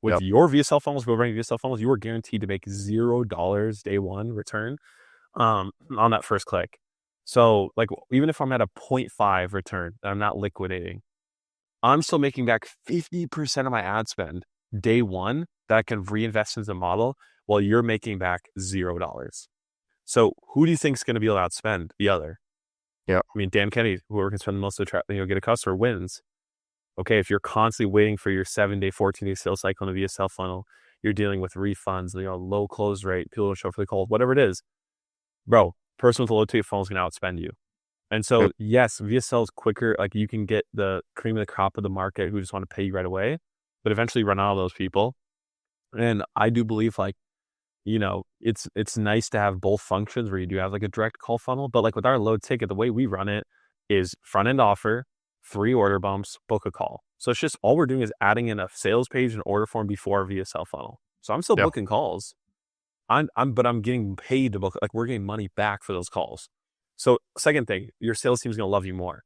With your VSL funnels, we're running VSL funnels, you are guaranteed to make $0 day one return on that first click. So like, even if I'm at a 0.5 return that I'm not liquidating, I'm still making back 50% of my ad spend day one that I can reinvest into the model while you're making back $0. So who do you think is going to be able to outspend the other? Yeah. I mean, Dan Kennedy, whoever can spend the most to get a customer wins. Okay, if you're constantly waiting for your 7-day, 14-day sales cycle in a VSL funnel, you're dealing with refunds, low close rate, people don't show up for the calls, whatever it is, bro, person with a low ticket funnel is going to outspend you. And so, yes, VSL is quicker. Like, you can get the cream of the crop of the market who just want to pay you right away, but eventually run out of those people. And I do believe, like, it's nice to have both functions where you do have like a direct call funnel, but like with our low ticket, the way we run it is front end offer, 3 order bumps, book a call. So it's just, all we're doing is adding in a sales page and order form before our VSL funnel. So I'm still booking calls. But I'm getting paid to book, like, we're getting money back for those calls. So second thing, your sales team is going to love you more.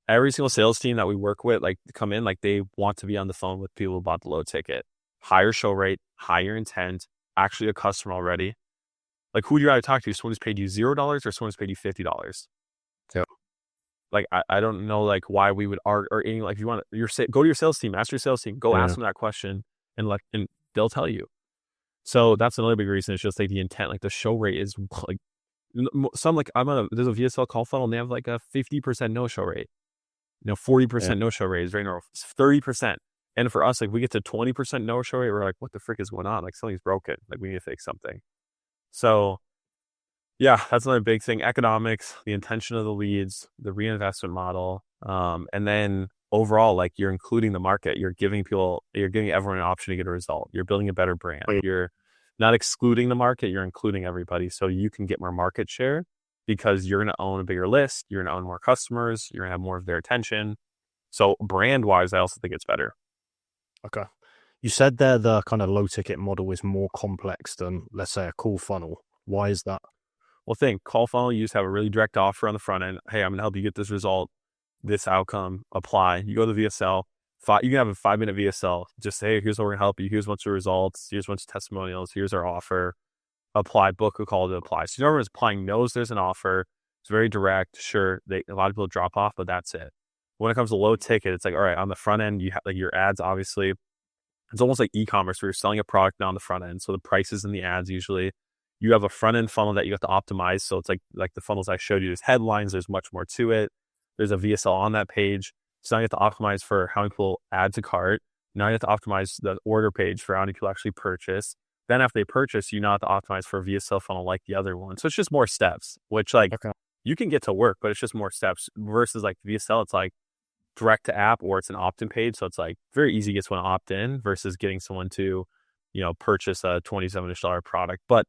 Every single sales team that we work with, like come in, like they want to be on the phone with people about the low ticket, higher show rate, higher intent, actually a customer already. Like who do you rather talk to? Someone who's paid you $0 or someone who's paid you $50? Yeah. Like I don't know like why we would argue or any, like if you want go to your sales team, ask your sales team, go ask them that question and they'll tell you. So that's another big reason. It's just like the intent, like the show rate is like some like there's a VSL call funnel and they have like a 50% no show rate. 40% no show rate is very normal. 30%. And for us, like we get to 20% no show rate, we're like, what the frick is going on? Like something's broken. Like we need to fix something. So yeah, that's another big thing. Economics, the intention of the leads, the reinvestment model. And then overall, like you're including the market, you're giving everyone an option to get a result. You're building a better brand. You're not excluding the market, you're including everybody. So you can get more market share because you're going to own a bigger list. You're going to own more customers. You're going to have more of their attention. So brand wise, I also think it's better. Okay. You said there the kind of low ticket model is more complex than, let's say, a call funnel. Why is that? Well, think call funnel, you just have a really direct offer on the front end. Hey, I'm going to help you get this result, this outcome, apply. You go to the VSL. You can have a 5-minute VSL. Just say, hey, here's what we're going to help you. Here's a bunch of results. Here's a bunch of testimonials. Here's our offer. Apply, book a call to apply. So everyone's applying knows there's an offer. It's very direct. Sure, a lot of people drop off, but that's it. When it comes to low ticket, it's like, all right, on the front end, you have like your ads, obviously. It's almost like e-commerce where you're selling a product now on the front end. So the prices in the ads usually. You have a front end funnel that you have to optimize. So it's like the funnels I showed you. There's headlines. There's much more to it. There's a VSL on that page. So now you have to optimize for how many people add to cart. Now you have to optimize the order page for how many people actually purchase. Then after they purchase, you now have to optimize for a VSL funnel like the other one. So it's just more steps, which like you can get to work, but it's just more steps versus like VSL. It's like direct to app or it's an opt-in page. So it's like very easy to get someone to opt in versus getting someone to, purchase a $27 product. But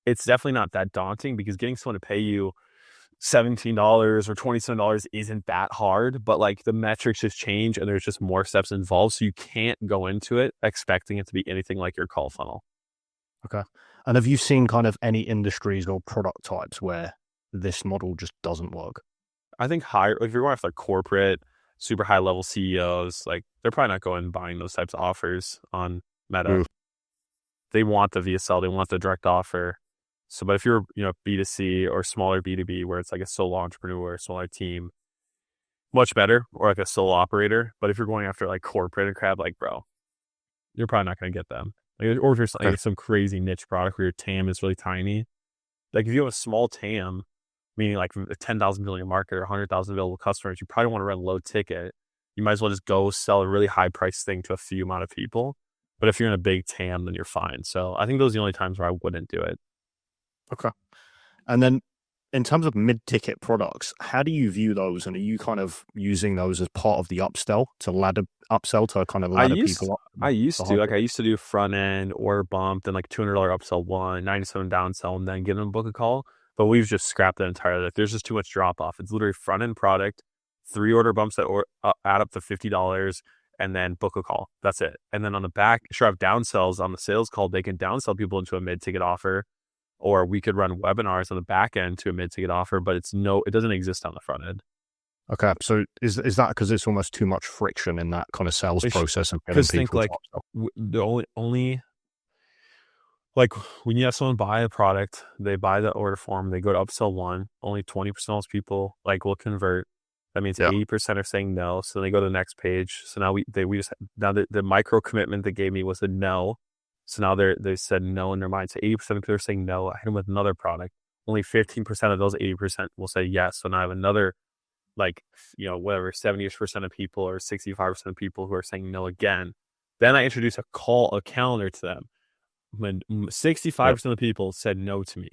it's definitely not that daunting because getting someone to pay you $17 or $27 isn't that hard, but like the metrics just change and there's just more steps involved. So you can't go into it expecting it to be anything like your call funnel. Okay. And have you seen kind of any industries or product types where this model just doesn't work? I think higher, like if you're going after like corporate, super high level CEOs, like they're probably not going and buying those types of offers on Meta. They want the VSL, they want the direct offer. So, but if you're, B2C or smaller B2B, where it's like a solo entrepreneur, smaller team, much better, or like a solo operator. But if you're going after like corporate and crap, like, bro, you're probably not going to get them. Like, or if you're like some crazy niche product where your TAM is really tiny, like if you have a small TAM, meaning like a 10,000 billion market or 100,000 available customers, you probably want to run low ticket. You might as well just go sell a really high price thing to a few amount of people. But if you're in a big TAM, then you're fine. So I think those are the only times where I wouldn't do it. Okay. And then in terms of mid-ticket products, how do you view those? And are you kind of using those as part of the upsell to kind of ladder people up? I used to do front end or bump, then like $200 upsell one, 97 downsell, and then get them to book a call. But we've just scrapped that entirely. Like, there's just too much drop off. It's literally front end product, 3 order bumps that add up to $50, and then book a call. That's it. And then on the back, sure, I have downsells on the sales call. They can downsell people into a mid-ticket offer. Or we could run webinars on the back end to a mid-ticket offer, but it doesn't exist on the front end. Okay, so is that because it's almost too much friction in that kind of sales process and getting people like the only like when you have someone buy a product, they buy the order form, they go to upsell one, only 20% of those people like will convert. That means 80% are saying no. So they go to the next page. So now the micro commitment they gave me was a no. So now they said no in their mind. So 80% of people are saying no. I hit them with another product. Only 15% of those 80% will say yes. So now I have another, 70% of people or 65% of people who are saying no again. Then I introduce a calendar to them. When 65% of the people said no to me,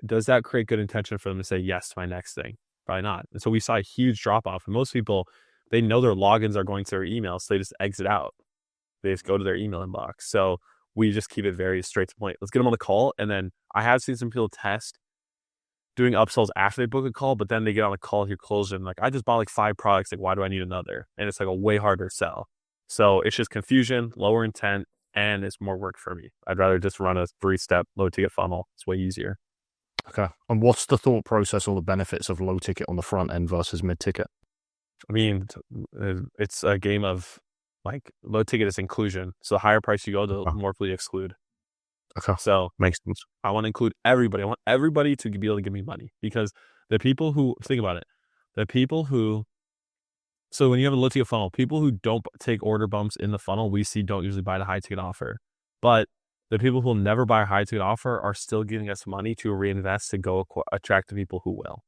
does that create good intention for them to say yes to my next thing? Probably not. And so we saw a huge drop off. And most people, they know their logins are going to their emails. So they just exit out. They just go to their email inbox. So we just keep it very straight to the point. Let's get them on the call. And then I have seen some people test doing upsells after they book a call, but then they get on the call here close and like, I just bought like 5 products. Like, why do I need another? And it's like a way harder sell. So it's just confusion, lower intent, and it's more work for me. I'd rather just run a 3-step low ticket funnel. It's way easier. Okay. And what's the thought process or the benefits of low ticket on the front end versus mid ticket? I mean, it's a game of like low ticket is inclusion. So the higher price you go, the Okay. more people you exclude. Okay. So Makes sense. I want to include everybody. I want everybody to be able to give me money because the people who think about it, the people who, so when you have a low ticket funnel, people who don't take order bumps in the funnel, we see don't usually buy the high ticket offer. But the people who will never buy a high ticket offer are still giving us money to reinvest to go attract the people who will.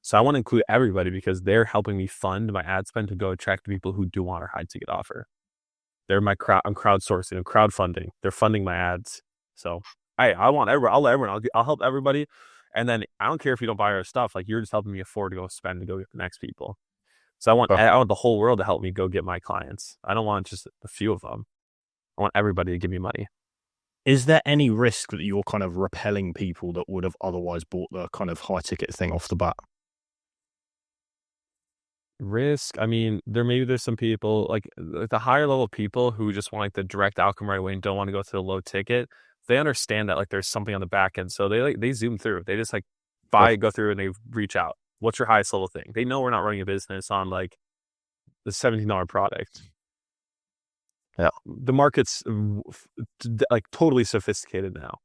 So I want to include everybody because they're helping me fund my ad spend to go attract the people who do want our high ticket offer. They're my crowd. I'm crowdsourcing and crowdfunding. They're funding my ads. So I want everyone. I'll let everyone. I'll help everybody. And then I don't care if you don't buy our stuff. Like you're just helping me afford to go spend to go get the next people. So Okay. I want the whole world to help me go get my clients. I don't want just a few of them. I want everybody to give me money. Is there any risk that you're kind of repelling people that would have otherwise bought the kind of high ticket thing off the bat? Risk. I mean, there's some people like the higher level people who just want like the direct outcome right away and don't want to go to the low ticket. They understand that like there's something on the back end, so they zoom through. They just like go through and they reach out. What's your highest level thing? They know we're not running a business on like the $17 product. Yeah. The market's like totally sophisticated now.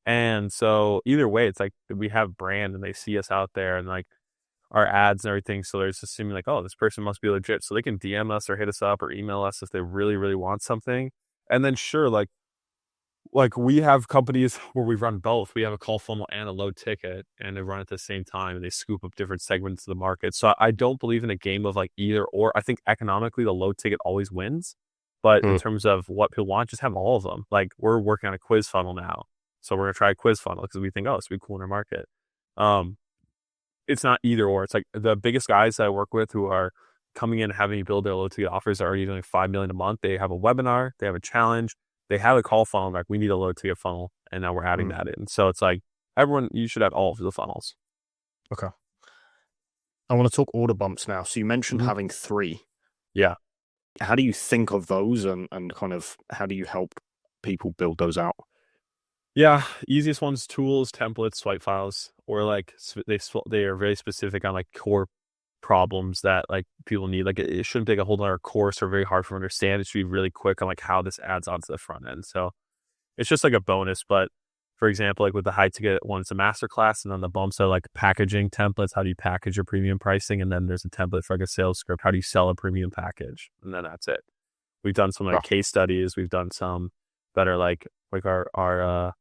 And so either way, it's like we have brand and they see us out there and like our ads and everything. So they're just assuming like, oh, this person must be legit. So they can DM us or hit us up or email us if they really, really want something. And then sure, like we have companies where we run both. We have a call funnel and a low ticket and they run at the same time and they scoop up different segments of the market. So I don't believe in a game of like either or. I think economically the low ticket always wins. But in terms of what people want, just have all of them. Like we're working on a quiz funnel now. So we're going to try a quiz funnel because we think, oh, this would be cool in our market. It's not either or. It's like the biggest guys that I work with who are coming in and having me build their low ticket offers are already doing $5 million a month. They have a webinar, they have a challenge, they have a call funnel. Like we need a low ticket funnel, and now we're adding that in. So it's like everyone, you should have all of the funnels. Okay. I want to talk order bumps now. So you mentioned having 3. Yeah. How do you think of those and kind of how do you help people build those out? Yeah, easiest ones: tools, templates, swipe files, or like they are very specific on like core problems that like people need. Like it shouldn't take a whole entire course or very hard for them to understand. It should be really quick on like how this adds onto the front end. So it's just like a bonus. But for example, like with the high ticket one, it's a masterclass, and then the bumps are like packaging templates. How do you package your premium pricing? And then there's a template for like a sales script. How do you sell a premium package? And then that's it. We've done some like case studies. We've done some that are like our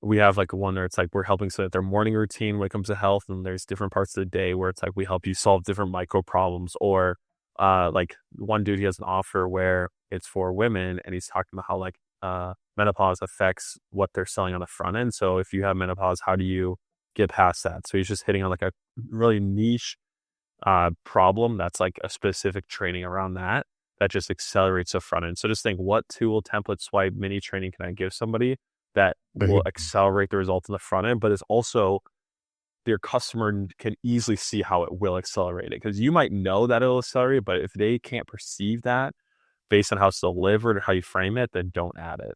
we have like one where it's like we're helping so that their morning routine when it comes to health, and there's different parts of the day where it's like we help you solve different micro problems. Or like one dude, he has an offer where it's for women and he's talking about how like menopause affects what they're selling on the front end. So if you have menopause, how do you get past that? So he's just hitting on like a really niche problem that's like a specific training around that just accelerates the front end. So just think, what tool, template, swipe, mini training can I give somebody that will accelerate the results in the front end, but is also their customer can easily see how it will accelerate it. Because you might know that it'll accelerate, but if they can't perceive that based on how it's delivered or how you frame it, then don't add it.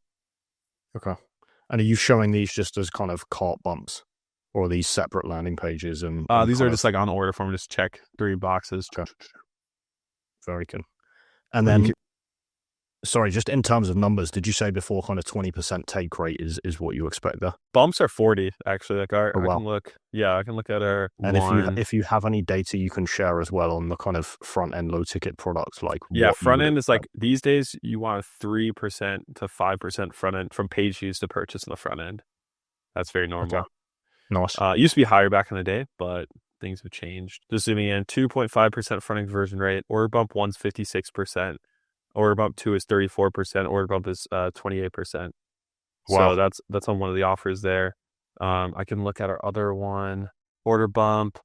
Okay. And are you showing these just as kind of cart bumps, or are these separate landing pages? And these are just like on order form. Just check 3 boxes. Okay. Very good. And then, sorry, just in terms of numbers, did you say before kind of 20% take rate is what you expect there? Bumps are 40 actually. Like I can look. Yeah, I can look at our. And if you have any data you can share as well on the kind of front end low ticket products, like front end is like these days you want 3% to 5% front end from page views to purchase on the front end. That's very normal. Okay. Nice. It used to be higher back in the day, but things have changed. Just zooming in, 2.5% front end conversion rate. Order bump 1's 56%. Order bump 2 is 34%. Order bump is 28%. Wow. So that's on one of the offers there. I can look at our other one. Order bump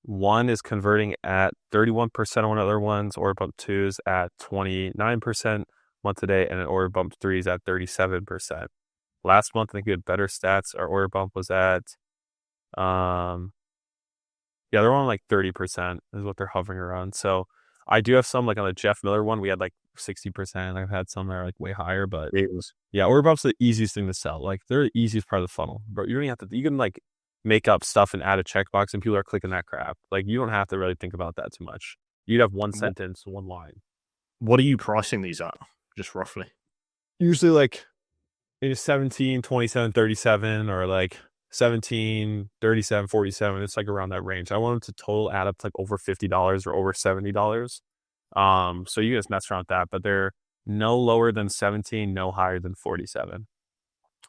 1 is converting at 31% on one of the other ones. Order bump 2 is at 29% month to date, and order bump 3 is at 37%. Last month, I think we had better stats. Our order bump was at, they're on like 30% is what they're hovering around. So I do have some, like on the Jeff Miller one, we had like 60%. I've had some that are like way higher, but Yes. yeah, order bumps are the easiest thing to sell. Like they're the easiest part of the funnel, but you don't even have to, you can like make up stuff and add a checkbox and people are clicking that crap. Like you don't have to really think about that too much. You'd have one What, sentence, one line. what are you pricing these at, just roughly? Usually like it's 17, 27, 37, or like 17, 37, 47. It's like around that range. I want them to total add up to like over $50 or over $70. So you guys mess around with that, but they're no lower than 17, no higher than 47.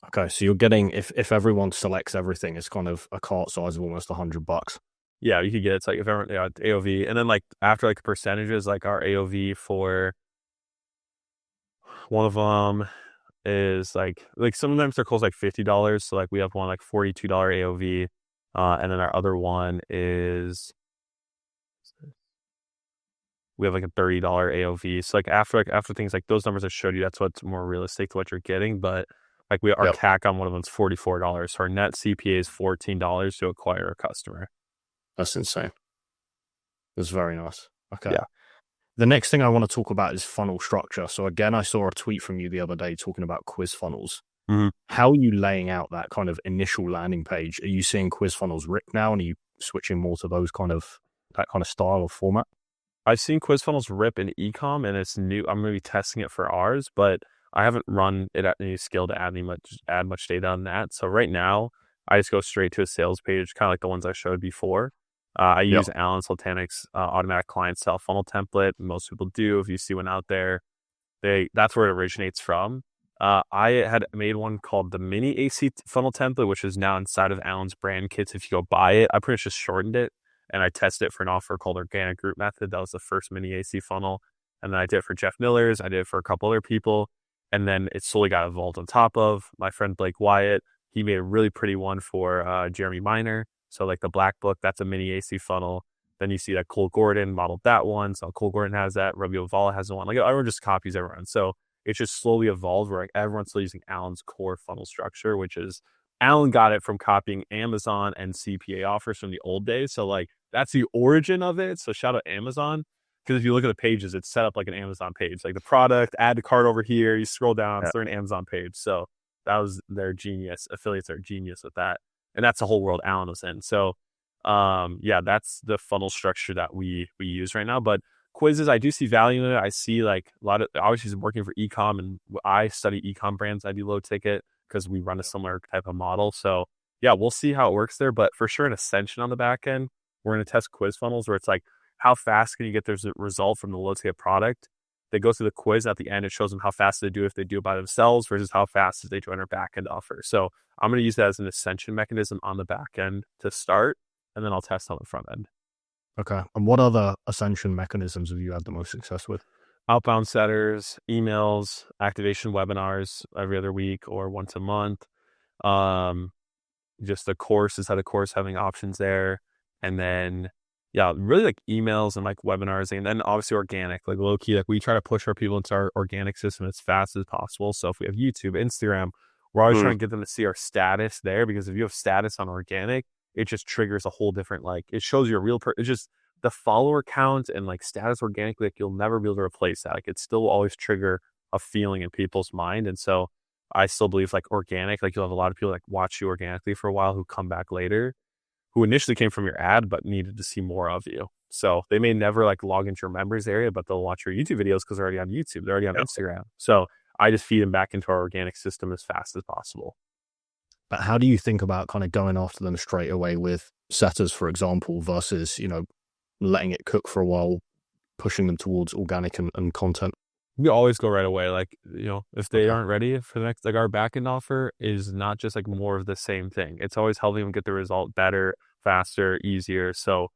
Okay, so you're getting, if everyone selects everything, it's kind of a cart size of almost $100. Yeah, you could get, it's like if everyone, yeah, AOV. And then like after like percentages, like our AOV for one of them is like sometimes they're close like $50. So like we have one like $42 AOV. And then our other one is, we have like a $30 AOV. So like after things like those numbers I showed you, that's what's more realistic to what you're getting. But like our Yep, CAC on one of them's $44. So our net CPA is $14 to acquire a customer. that's insane. That's very nice. Okay. Yeah. The next thing I want to talk about is funnel structure. So again, I saw a tweet from you the other day talking about quiz funnels. Mm-hmm. How are you laying out that kind of initial landing page? Are you seeing quiz funnels rip now, and are you switching more to that kind of style or format? I've seen quiz funnels rip in ecom and it's new. I'm going to be testing it for ours, but I haven't run it at any scale to add much data on that. So right now I just go straight to a sales page, kind of like the ones I showed before. I Yep. use Alan Sultanich's automatic client style funnel template. Most people do. If you see one out there, that's where it originates from. I had made one called the mini AC funnel template, which is now inside of Alan's brand kits. If you go buy it, I pretty much just shortened it and I tested it for an offer called Organic Group Method. That was the first mini AC funnel. And then I did it for Jeff Miller's. I did it for a couple other people. And then it slowly got evolved on top of my friend Blake Wyatt. He made a really pretty one for Jeremy Miner. So like the Black Book, that's a mini AC funnel. Then you see that Cole Gordon modeled that one. So Cole Gordon has that. Rabio Vala has the one. Like everyone just copies everyone. So it's just slowly evolved where like everyone's still using Alan's core funnel structure, which is Alan got it from copying Amazon and CPA offers from the old days. So like that's the origin of it. So shout out Amazon. Because if you look at the pages, it's set up like an Amazon page, like the product, add to cart over here. You scroll down, it's an Amazon page. So that was their genius. Affiliates are genius with that. And that's the whole world Alan was in. So yeah, that's the funnel structure that we use right now. But quizzes, I do see value in it. I see like a lot of, obviously working for ecom, and I study ecom brands. I do low ticket because we run a similar type of model. So yeah, we'll see how it works there. But for sure, an ascension on the back end, we're going to test quiz funnels where it's like, how fast can you get their result from the low ticket product? They go through the quiz at the end. It shows them how fast they do if they do it by themselves versus how fast they join our back end offer. So I'm going to use that as an ascension mechanism on the back end to start, and then I'll test on the front end. Okay. And what other ascension mechanisms have you had the most success with? Outbound setters, emails, activation webinars every other week or once a month. Just the course, inside the course, having options there. And then, yeah, really like emails and like webinars. And then obviously organic, like low key, like we try to push our people into our organic system as fast as possible. So if we have YouTube, Instagram, we're always trying to get them to see our status there, because if you have status on organic, it just triggers a whole different, like it shows you a real it's just the follower count and like status organically, like you'll never be able to replace that. Like it still will always trigger a feeling in people's mind. And so I still believe like organic, like you'll have a lot of people like watch you organically for a while who come back later, who initially came from your ad, but needed to see more of you. So they may never like log into your members area, but they'll watch your YouTube videos because they're already on YouTube. They're already on Instagram. So I just feed them back into our organic system as fast as possible. But how do you think about kind of going after them straight away with setters, for example, versus, letting it cook for a while, pushing them towards organic and content? We always go right away. Like, if they aren't ready for the next, like our backend offer is not just like more of the same thing. It's always helping them get the result better, faster, easier. So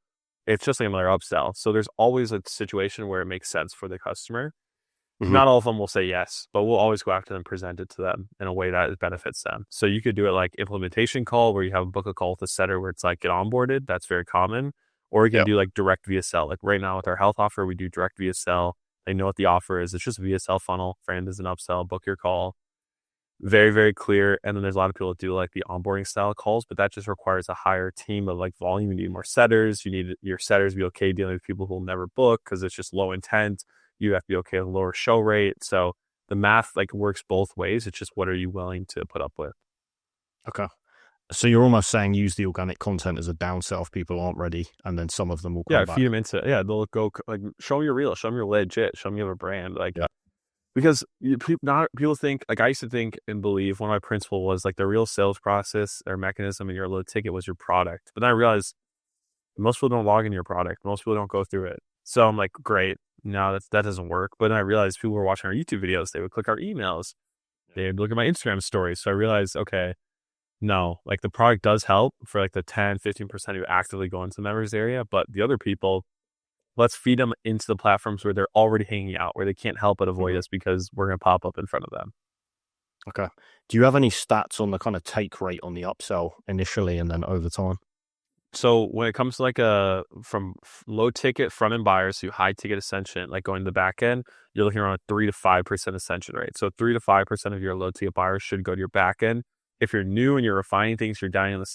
it's just like another upsell. So there's always a situation where it makes sense for the customer. Not all of them will say yes, but we'll always go after them, present it to them in a way that benefits them. So you could do it like implementation call, where you have a book a call with a setter where it's like get onboarded. That's very common. Or you can do like direct VSL. Like right now with our health offer, we do direct VSL. They know what the offer is. It's just a VSL funnel. Friend is an upsell, book your call. Very, very clear. And then there's a lot of people that do like the onboarding style calls, but that just requires a higher team of like volume. You need more setters. You need your setters to be okay dealing with people who will never book because it's just low intent. You have to be okay with lower show rate. So the math like works both ways. It's just what are you willing to put up with? Okay. So you're almost saying use the organic content as a downsell if people aren't ready, and then some of them will Yeah, come back. feed them into they'll go like show them you're real, show them you're legit, show them you have a brand. Like Yeah. because people think like I used to think and believe one of my principles was like the real sales process or mechanism in your low ticket was your product. But then I realized most people don't log in your product. Most people don't go through it. So I'm like, great. No, that doesn't work. But then I realized people were watching our YouTube videos. They would click our emails. They would look at my Instagram stories. So I realized, okay, no, like the product does help for like the 10, 15% who actively go into the members area. But the other people, let's feed them into the platforms where they're already hanging out, where they can't help but avoid us because we're going to pop up in front of them. Okay. Do you have any stats on the kind of take rate on the upsell initially and then over time? So when it comes to like from low ticket front end buyers to high ticket ascension, like going to the back end, you're looking around 3 to 5% ascension rate. So 3 to 5% of your low ticket buyers should go to your back end. If you're new and you're refining things, you're dialing in the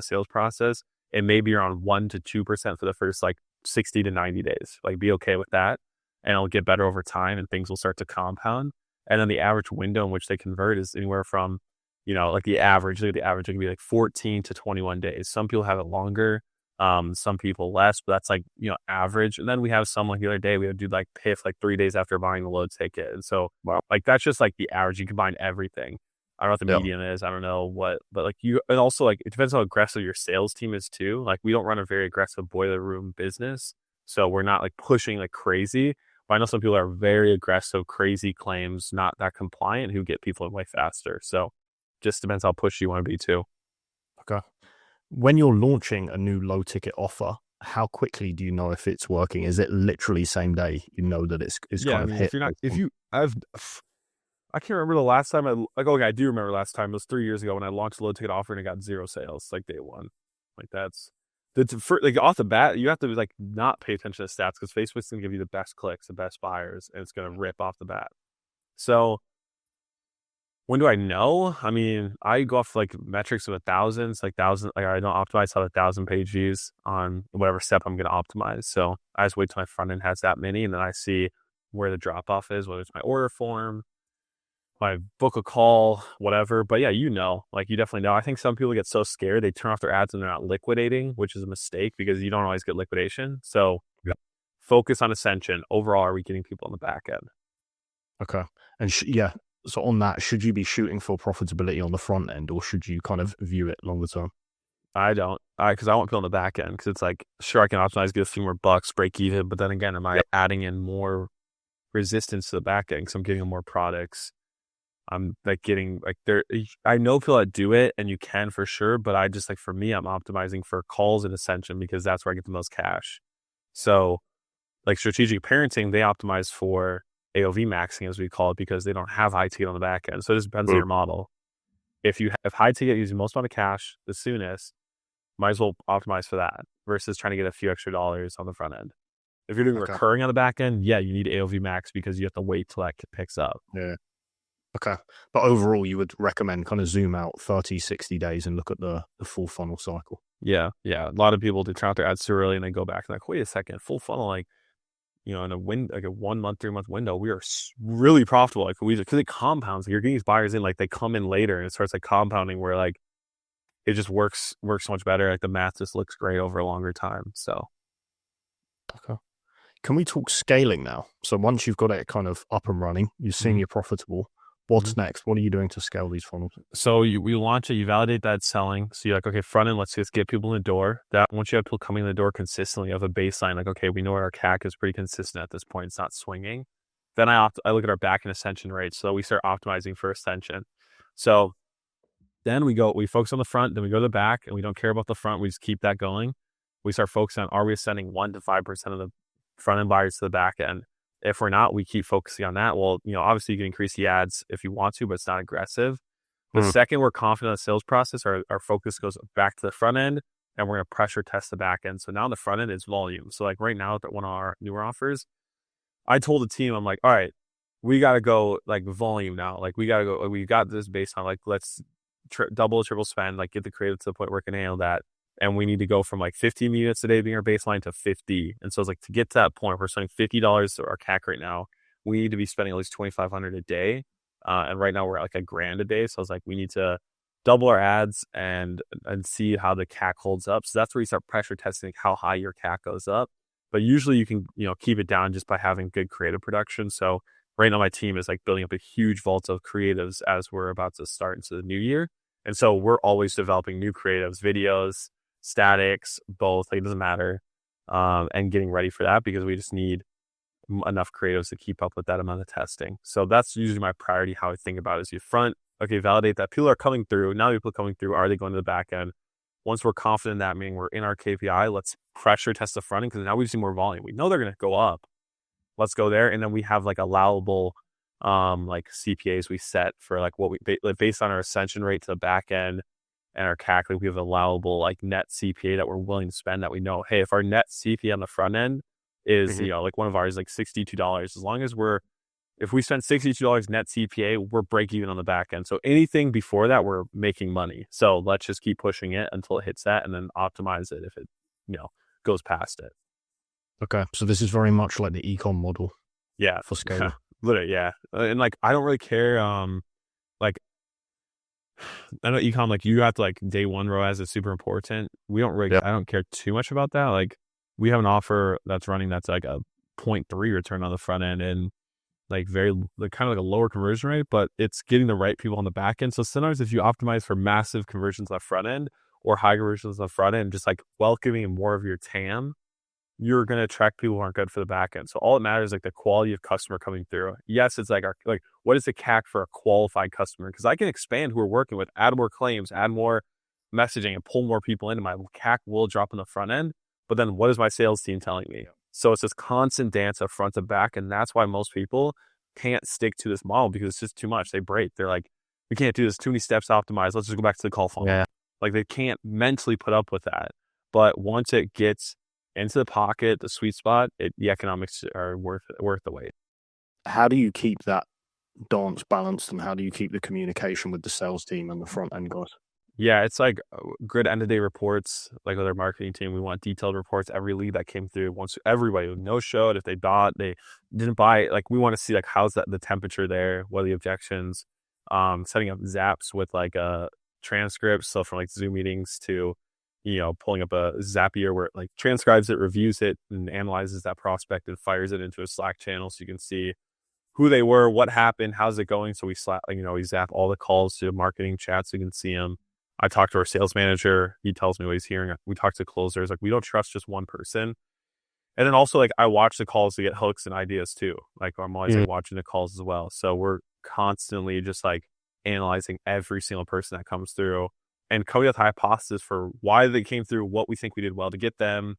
sales process, and maybe you're on 1 to 2% for the first like 60 to 90 days. Like be okay with that, and it'll get better over time, and things will start to compound. And then the average window in which they convert is anywhere from like the average, it can be like 14 to 21 days. Some people have it longer, some people less, but that's like, average. And then we have some like the other day, we would do like PIF like 3 days after buying the load ticket. And so like, that's just like the average. You combine everything. I don't know what the median is. I don't know what, but like and also like, it depends how aggressive your sales team is too. Like we don't run a very aggressive boiler room business. So we're not like pushing like crazy. But I know some people are very aggressive, crazy claims, not that compliant, who get people in way faster. So just depends how pushy you want to be too. Okay. When you're launching a new low ticket offer, how quickly do you know if it's working? Is it literally same day you know that it's kind of hit? I can't remember the last time I do remember last time. It was 3 years ago when I launched a low ticket offer and it got 0 sales, like day one. Like that's like off the bat, you have to like not pay attention to stats because Facebook's gonna give you the best clicks, the best buyers, and it's gonna rip off the bat. So when do I know? I mean, I go off like metrics of 1,000. Like I don't optimize how 1,000 page views on whatever step I'm going to optimize. So I just wait till my front end has that many, and then I see where the drop off is, whether it's my order form, my book a call, whatever. But yeah, like you definitely know. I think some people get so scared they turn off their ads and they're not liquidating, which is a mistake because you don't always get liquidation. So focus on ascension. Overall, are we getting people on the back end? Okay. And so on that, should you be shooting for profitability on the front end, or should you kind of view it longer term? I don't, because I want people on the back end, because it's like, sure, I can optimize, get a few more bucks, break even, but then again, am I adding in more resistance to the back end because I'm getting more products? I'm like getting like I know people that do it, and you can for sure, but I just like, for me, I'm optimizing for calls and ascension because that's where I get the most cash. So like strategic parenting, they optimize for AOV maxing, as we call it, because they don't have high ticket on the back end. So it just depends on your model. If high ticket using most amount of cash the soonest, might as well optimize for that versus trying to get a few extra dollars on the front end. If you're doing recurring on the back end, you need AOV max because you have to wait till that picks up. Yeah. Okay. But overall, you would recommend kind of zoom out 30, 60 days and look at the full funnel cycle. Yeah. Yeah. A lot of people turn out their ads too early and they go back and like, wait a second, full funnel, like, in a like a 1 month, 3 month window, we are really profitable. Like because it compounds. Like you're getting these buyers in, like they come in later and it starts like compounding where like it just works so much better. Like the math just looks great over a longer time. So, okay. Can we talk scaling now? So once you've got it kind of up and running, you've seen you're profitable. What's next? What are you doing to scale these funnels? So we launch it, you validate that it's selling. So you're like, okay, front end, let's just get people in the door. That once you have people coming in the door consistently, you have a baseline, like, okay, we know our CAC is pretty consistent at this point. It's not swinging. Then I look at our back end ascension rate. So we start optimizing for ascension. So then we focus on the front, then we go to the back, and we don't care about the front. We just keep that going. We start focusing on, are we ascending 1 to 5% of the front end buyers to the back end? If we're not, we keep focusing on that. Well, obviously you can increase the ads if you want to, but it's not aggressive. The second we're confident in the sales process, our focus goes back to the front end, and we're going to pressure test the back end. So now the front end is volume. So like right now, one of our newer offers, I told the team, I'm like, all right, we got to go like volume now. Like we got to go, we got this based on like, let's double, triple spend, like get the creative to the point where we can handle that. and we need to go from like 15 units a day being our baseline to 50. And so it's like, to get to that point, we're spending $50 to our CAC right now. We need to be spending at least 2,500 a day. And right now we're at like $1,000 a day. So I was like, we need to double our ads and see how the CAC holds up. So that's where you start pressure testing how high your CAC goes up. But usually you can, keep it down just by having good creative production. So right now my team is like building up a huge vault of creatives as we're about to start into the new year. And so we're always developing new creatives, videos, statics, both, like it doesn't matter. And getting ready for that, because we just need enough creatives to keep up with that amount of testing. So that's usually my priority. How I think about it is validate that people are coming through. Now people are coming through. Are they going to the back end? Once we're confident in that, meaning we're in our KPI, let's pressure test the front end, because now we've seen more volume. We know they're going to go up. Let's go there. And then we have like allowable like CPAs we set for like what we based on our ascension rate to the back end and our CAC. Like we have allowable like net CPA that we're willing to spend, that we know, hey, if our net CPA on the front end is, like one of ours, like $62, as long as if we spend $62 net CPA, we're break even on the back end. So anything before that, we're making money. So let's just keep pushing it until it hits that, and then optimize it if it, goes past it. Okay. So this is very much like the ecom model. Yeah. For scale. Literally. Yeah. And like, I don't really care. Like, I know ecom, like you have to like day one ROAS is super important. We don't really, I don't care too much about that. Like we have an offer that's running that's like a 0.3 return on the front end, and like kind of like a lower conversion rate, but it's getting the right people on the back end. So sometimes if you optimize for massive conversions on the front end or high conversions on the front end, just like welcoming more of your TAM, you're going to attract people who aren't good for the back end. So all it matters is like the quality of customer coming through. Yes, it's like what is the CAC for a qualified customer? Because I can expand who we're working with, add more claims, add more messaging, and pull more people into my CAC will drop in the front end. But then what is my sales team telling me? So it's this constant dance of front to back. And that's why most people can't stick to this model, because it's just too much. They break. They're like, we can't do this. Too many steps to optimize. Let's just go back to the call funnel. Yeah. Like they can't mentally put up with that. But once it gets into the pocket, the sweet spot, the economics are worth the wait. How do you keep that dance balanced, and how do you keep the communication with the sales team and the front end guys? Yeah, it's like good end of day reports. Like with our marketing team, we want detailed reports. Every lead that came through, once everybody no showed, if they bought, they didn't buy. Like we want to see like how's the temperature there, what are the objections. Setting up zaps with like transcripts, so from like Zoom meetings to pulling up a Zapier where it like transcribes it, reviews it, and analyzes that prospect and fires it into a Slack channel so you can see who they were, what happened, how's it going. So we we zap all the calls to marketing chat so you can see them. I talk to our sales manager. He tells me what he's hearing. We talk to closers. Like we don't trust just one person. And then also like I watch the calls to get hooks and ideas too. Like I'm always like watching the calls as well. So we're constantly just like analyzing every single person that comes through and coming up with hypothesis for why they came through, what we think we did well to get them,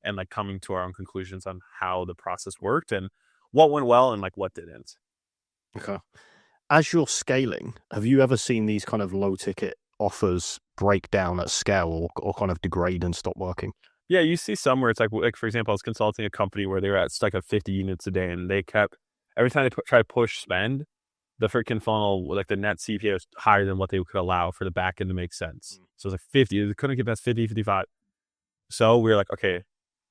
and like coming to our own conclusions on how the process worked and what went well and like what didn't. Okay. As you're scaling, have you ever seen these kind of low ticket offers break down at scale or kind of degrade and stop working? Yeah, you see some where it's like for example, I was consulting a company where they were at stuck at 50 units a day, and they kept every time they try to push spend, the freaking funnel, like the net CPA was higher than what they could allow for the back end to make sense. So it was like 50. They couldn't get past 50, 55. So we were like, okay,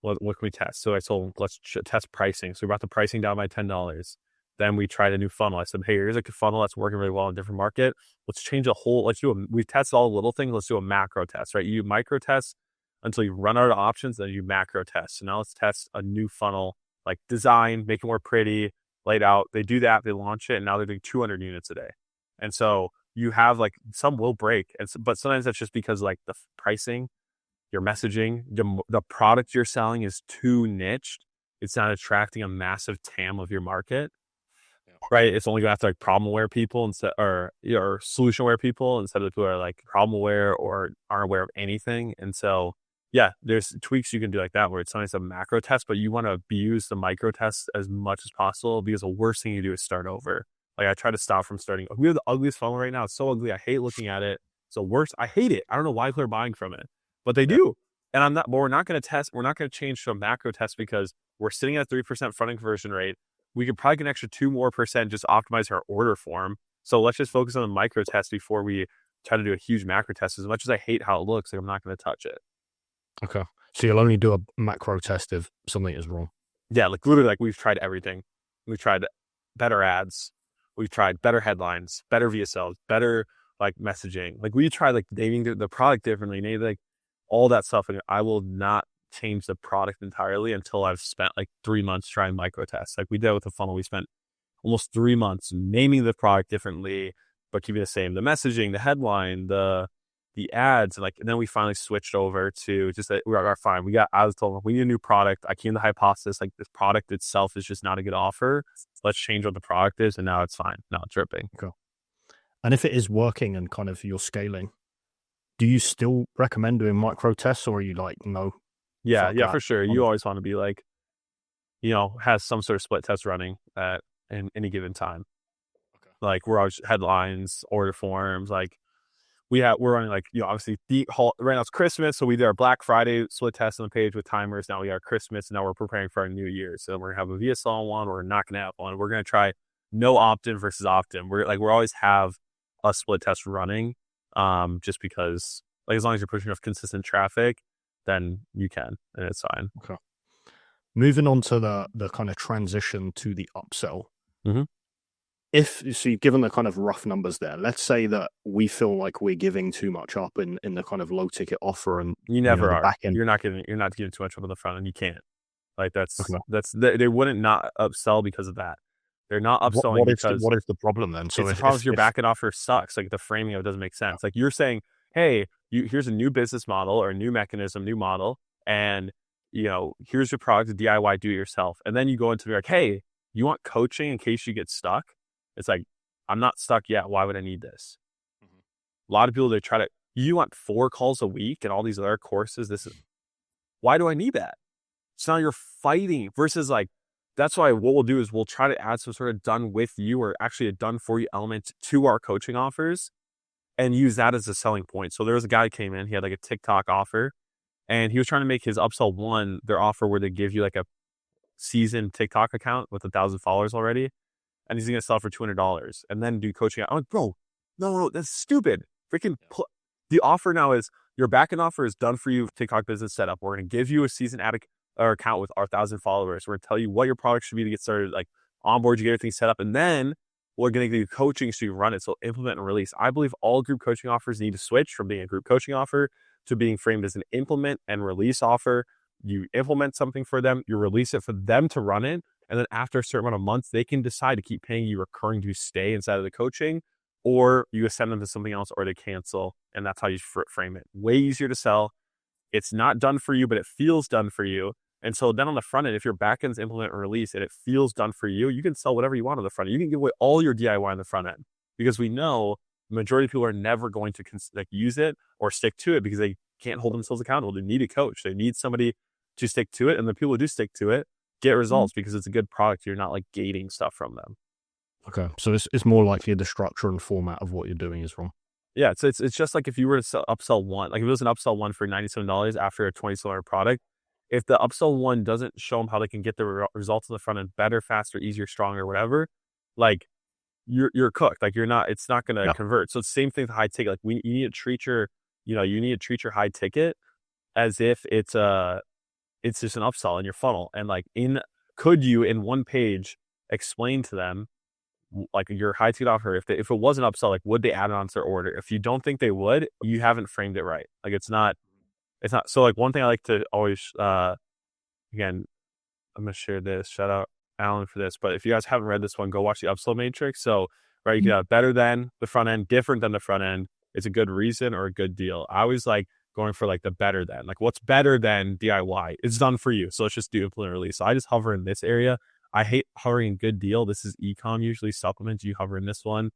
what can we test? So I told them, let's test pricing. So we brought the pricing down by $10. Then we tried a new funnel. I said, hey, here's a funnel that's working really well in a different market. Let's change we've tested all the little things. Let's do a macro test, right? You micro test until you run out of options, then you macro test. So now let's test a new funnel, like design, make it more pretty, laid out. They do that, they launch it, and now they're doing 200 units a day. And so you have like some will break, but sometimes that's just because like the pricing, your messaging, the product you're selling is too niched. It's not attracting a massive TAM of your market. Right, it's only going after like problem aware people instead, or solution aware people instead of the people who are like problem aware or aren't aware of anything. And so, yeah, there's tweaks you can do like that where it's sometimes a macro test, but you want to use the micro test as much as possible, because the worst thing you do is start over. Like I try to stop from starting. We have the ugliest funnel right now. It's so ugly. I hate looking at it. It's the worst. I hate it. I don't know why people are buying from it, but they do. And but we're not going to test. We're not going to change to a macro test because we're sitting at a 3% front end conversion rate. We could probably get an extra 2% more just optimize our order form. So let's just focus on the micro test before we try to do a huge macro test. As much as I hate how it looks, like I'm not going to touch it. Okay. So you'll only do a macro test if something is wrong. Yeah, like literally, like we've tried everything. We've tried better ads. We've tried better headlines, better VSLs, better like messaging. Like we tried like naming the product differently, naming like all that stuff. And I will not change the product entirely until I've spent like 3 months trying micro tests. Like we did with the funnel. We spent almost 3 months naming the product differently, but keeping the same. The messaging, the headline, the ads, and then we finally switched over to just that we are fine. I was told we need a new product. I came to the hypothesis like this product itself is just not a good offer. Let's change what the product is, and now it's fine. Now it's dripping. Okay. And if it is working and kind of you're scaling, do you still recommend doing micro tests, or are you like, no? Yeah, for sure. You always want to be like, has some sort of split test running at any given time. Okay. Like we're always headlines, order forms, like we're running like, obviously right now it's Christmas. So we did our Black Friday split test on the page with timers. Now we got Christmas and now we're preparing for our new year. So we're gonna have a VSL one, we're knocking out one. We're going to try no opt-in versus opt-in. We're always have a split test running. Just because like, as long as you're pushing enough consistent traffic, then you can, and it's fine. Okay. Moving on to the kind of transition to the upsell. Mm-hmm. So you've given the kind of rough numbers there. Let's say that we feel like we're giving too much up in the kind of low ticket offer, and you never are. Back end. You're not giving too much up on the front end. You can't. Like they wouldn't not upsell because of that. They're not upselling because what is the problem then? So the problem is your back end offer sucks. Like the framing of it doesn't make sense. Like you're saying, hey, here's a new business model or a new mechanism, new model, and here's your product, DIY, do it yourself. And then you go into like, hey, you want coaching in case you get stuck? It's like, I'm not stuck yet. Why would I need this? Mm-hmm. A lot of people, you want 4 calls a week and all these other courses. Why do I need that? So now you're fighting versus like, that's why what we'll do is we'll try to add some sort of done with you or actually a done for you element to our coaching offers and use that as a selling point. So there was a guy who came in, he had like a TikTok offer and he was trying to make his upsell one, their offer where they give you like a seasoned TikTok account with 1,000 followers already. And he's going to sell for $200 and then do coaching. I'm like, bro, no, that's stupid. Freaking the offer now is your backend offer is done for you. TikTok business setup. We're going to give you a season account with our 1,000 followers. We're going to tell you what your product should be to get started, like onboard, you get everything set up. And then we're going to give you coaching so you run it. So implement and release. I believe all group coaching offers need to switch from being a group coaching offer to being framed as an implement and release offer. You implement something for them, you release it for them to run it. And then after a certain amount of months, they can decide to keep paying you recurring to stay inside of the coaching, or you send them to something else or they cancel. And that's how you frame it. Way easier to sell. It's not done for you, but it feels done for you. And so then on the front end, if your backend's implement and release and it feels done for you, you can sell whatever you want on the front end. You can give away all your DIY on the front end because we know the majority of people are never going to use it or stick to it because they can't hold themselves accountable. They need a coach. They need somebody to stick to it. And the people who do stick to it get results because it's a good product. You're not like gating stuff from them. Okay. So it's more likely the structure and format of what you're doing is wrong. Yeah. So it's just like if you were to upsell one, like if it was an upsell one for $97 after a $20 product, if the upsell one doesn't show them how they can get the results on the front end better, faster, easier, stronger, whatever, like you're cooked. Like it's not going to convert. So it's the same thing with high ticket. Like you need to treat your high ticket as if it's just an upsell in your funnel. And like could you in one page explain to them like your high ticket offer, if it was an upsell, like would they add it onto their order? If you don't think they would, you haven't framed it right. Like it's not. So like one thing I like to always, again, I'm going to share this, shout out Alan for this, but if you guys haven't read this one, go watch the upsell matrix. So, right, you can have better than the front end, different than the front end. It's a good reason or a good deal. I always like going for like the better than, like what's better than DIY? It's done for you. So let's just do implement release. So I just hover in this area. I hate hovering in good deal. This is ecom usually supplements. You hover in this one.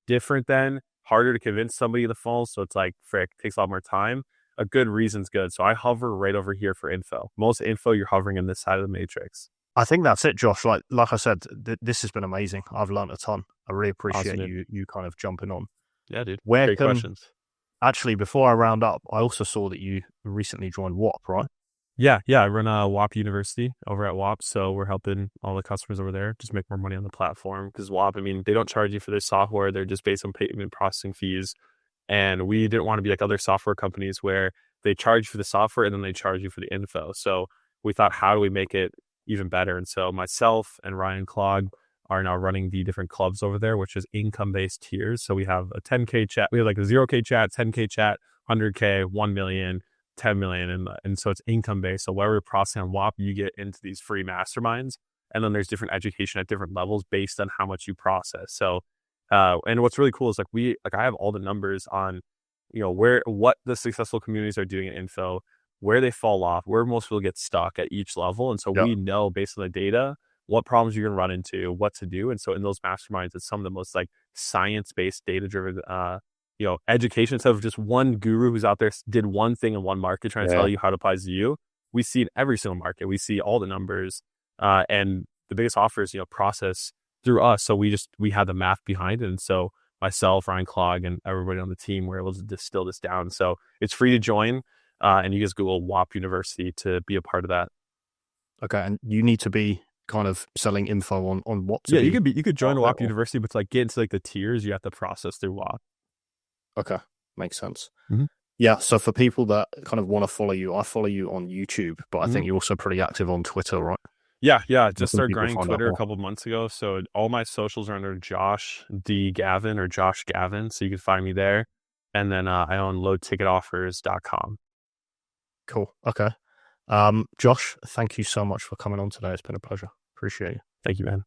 Different than, harder to convince somebody in the funnel. So it's like, frick, takes a lot more time. A good reason's good. So I hover right over here for info. Most info, you're hovering in this side of the matrix. I think that's it, Josh. Like I said, this has been amazing. I've learned a ton. I really appreciate you kind of jumping on. Yeah, dude. Great questions. Actually, before I round up, I also saw that you recently joined WAP, right? Yeah. I run a WAP University over at WAP. So we're helping all the customers over there just make more money on the platform. Because WAP, I mean, they don't charge you for their software. They're just based on payment processing fees. And we didn't want to be like other software companies where they charge you for the software and then they charge you for the info. So we thought, how do we make it even better? And so myself and Ryan Clog are now running the different clubs over there, which is income-based tiers. So we have a 10K chat, we have like a 0K chat, 10K chat, 100K, 1 million, 10 million. And so it's income-based. So whatever you're processing on WAP, you get into these free masterminds. And then there's different education at different levels based on how much you process. So, and what's really cool is I have all the numbers on, what the successful communities are doing in info, where they fall off, where most people get stuck at each level. And so we know based on the data, what problems you're going to run into, what to do. And so in those masterminds, it's some of the most like science-based, data-driven, education, instead of just one guru who's out there did one thing in one market trying to tell you how it applies to you. We see in every single market. We see all the numbers, and the biggest offer is, process through us. So we had the math behind it. And so myself, Ryan Clog, and everybody on the team were able to distill this down. So it's free to join, and you just Google WAP University to be a part of that. Okay, and you need to be kind of selling info on what to be. You could join WAP University, but to get into the tiers, you have to process through WAP. Okay, makes sense. Mm-hmm. Yeah, so for people that kind of want to follow you, I follow you on YouTube, but I think you're also pretty active on Twitter, right? Yeah. Just started grinding Twitter a couple of months ago. So all my socials are under Josh D. Gavin or Josh Gavin. So you can find me there. And then I own loadticketoffers.com. Cool. Okay. Josh, thank you so much for coming on today. It's been a pleasure. Appreciate you. Thank you, man.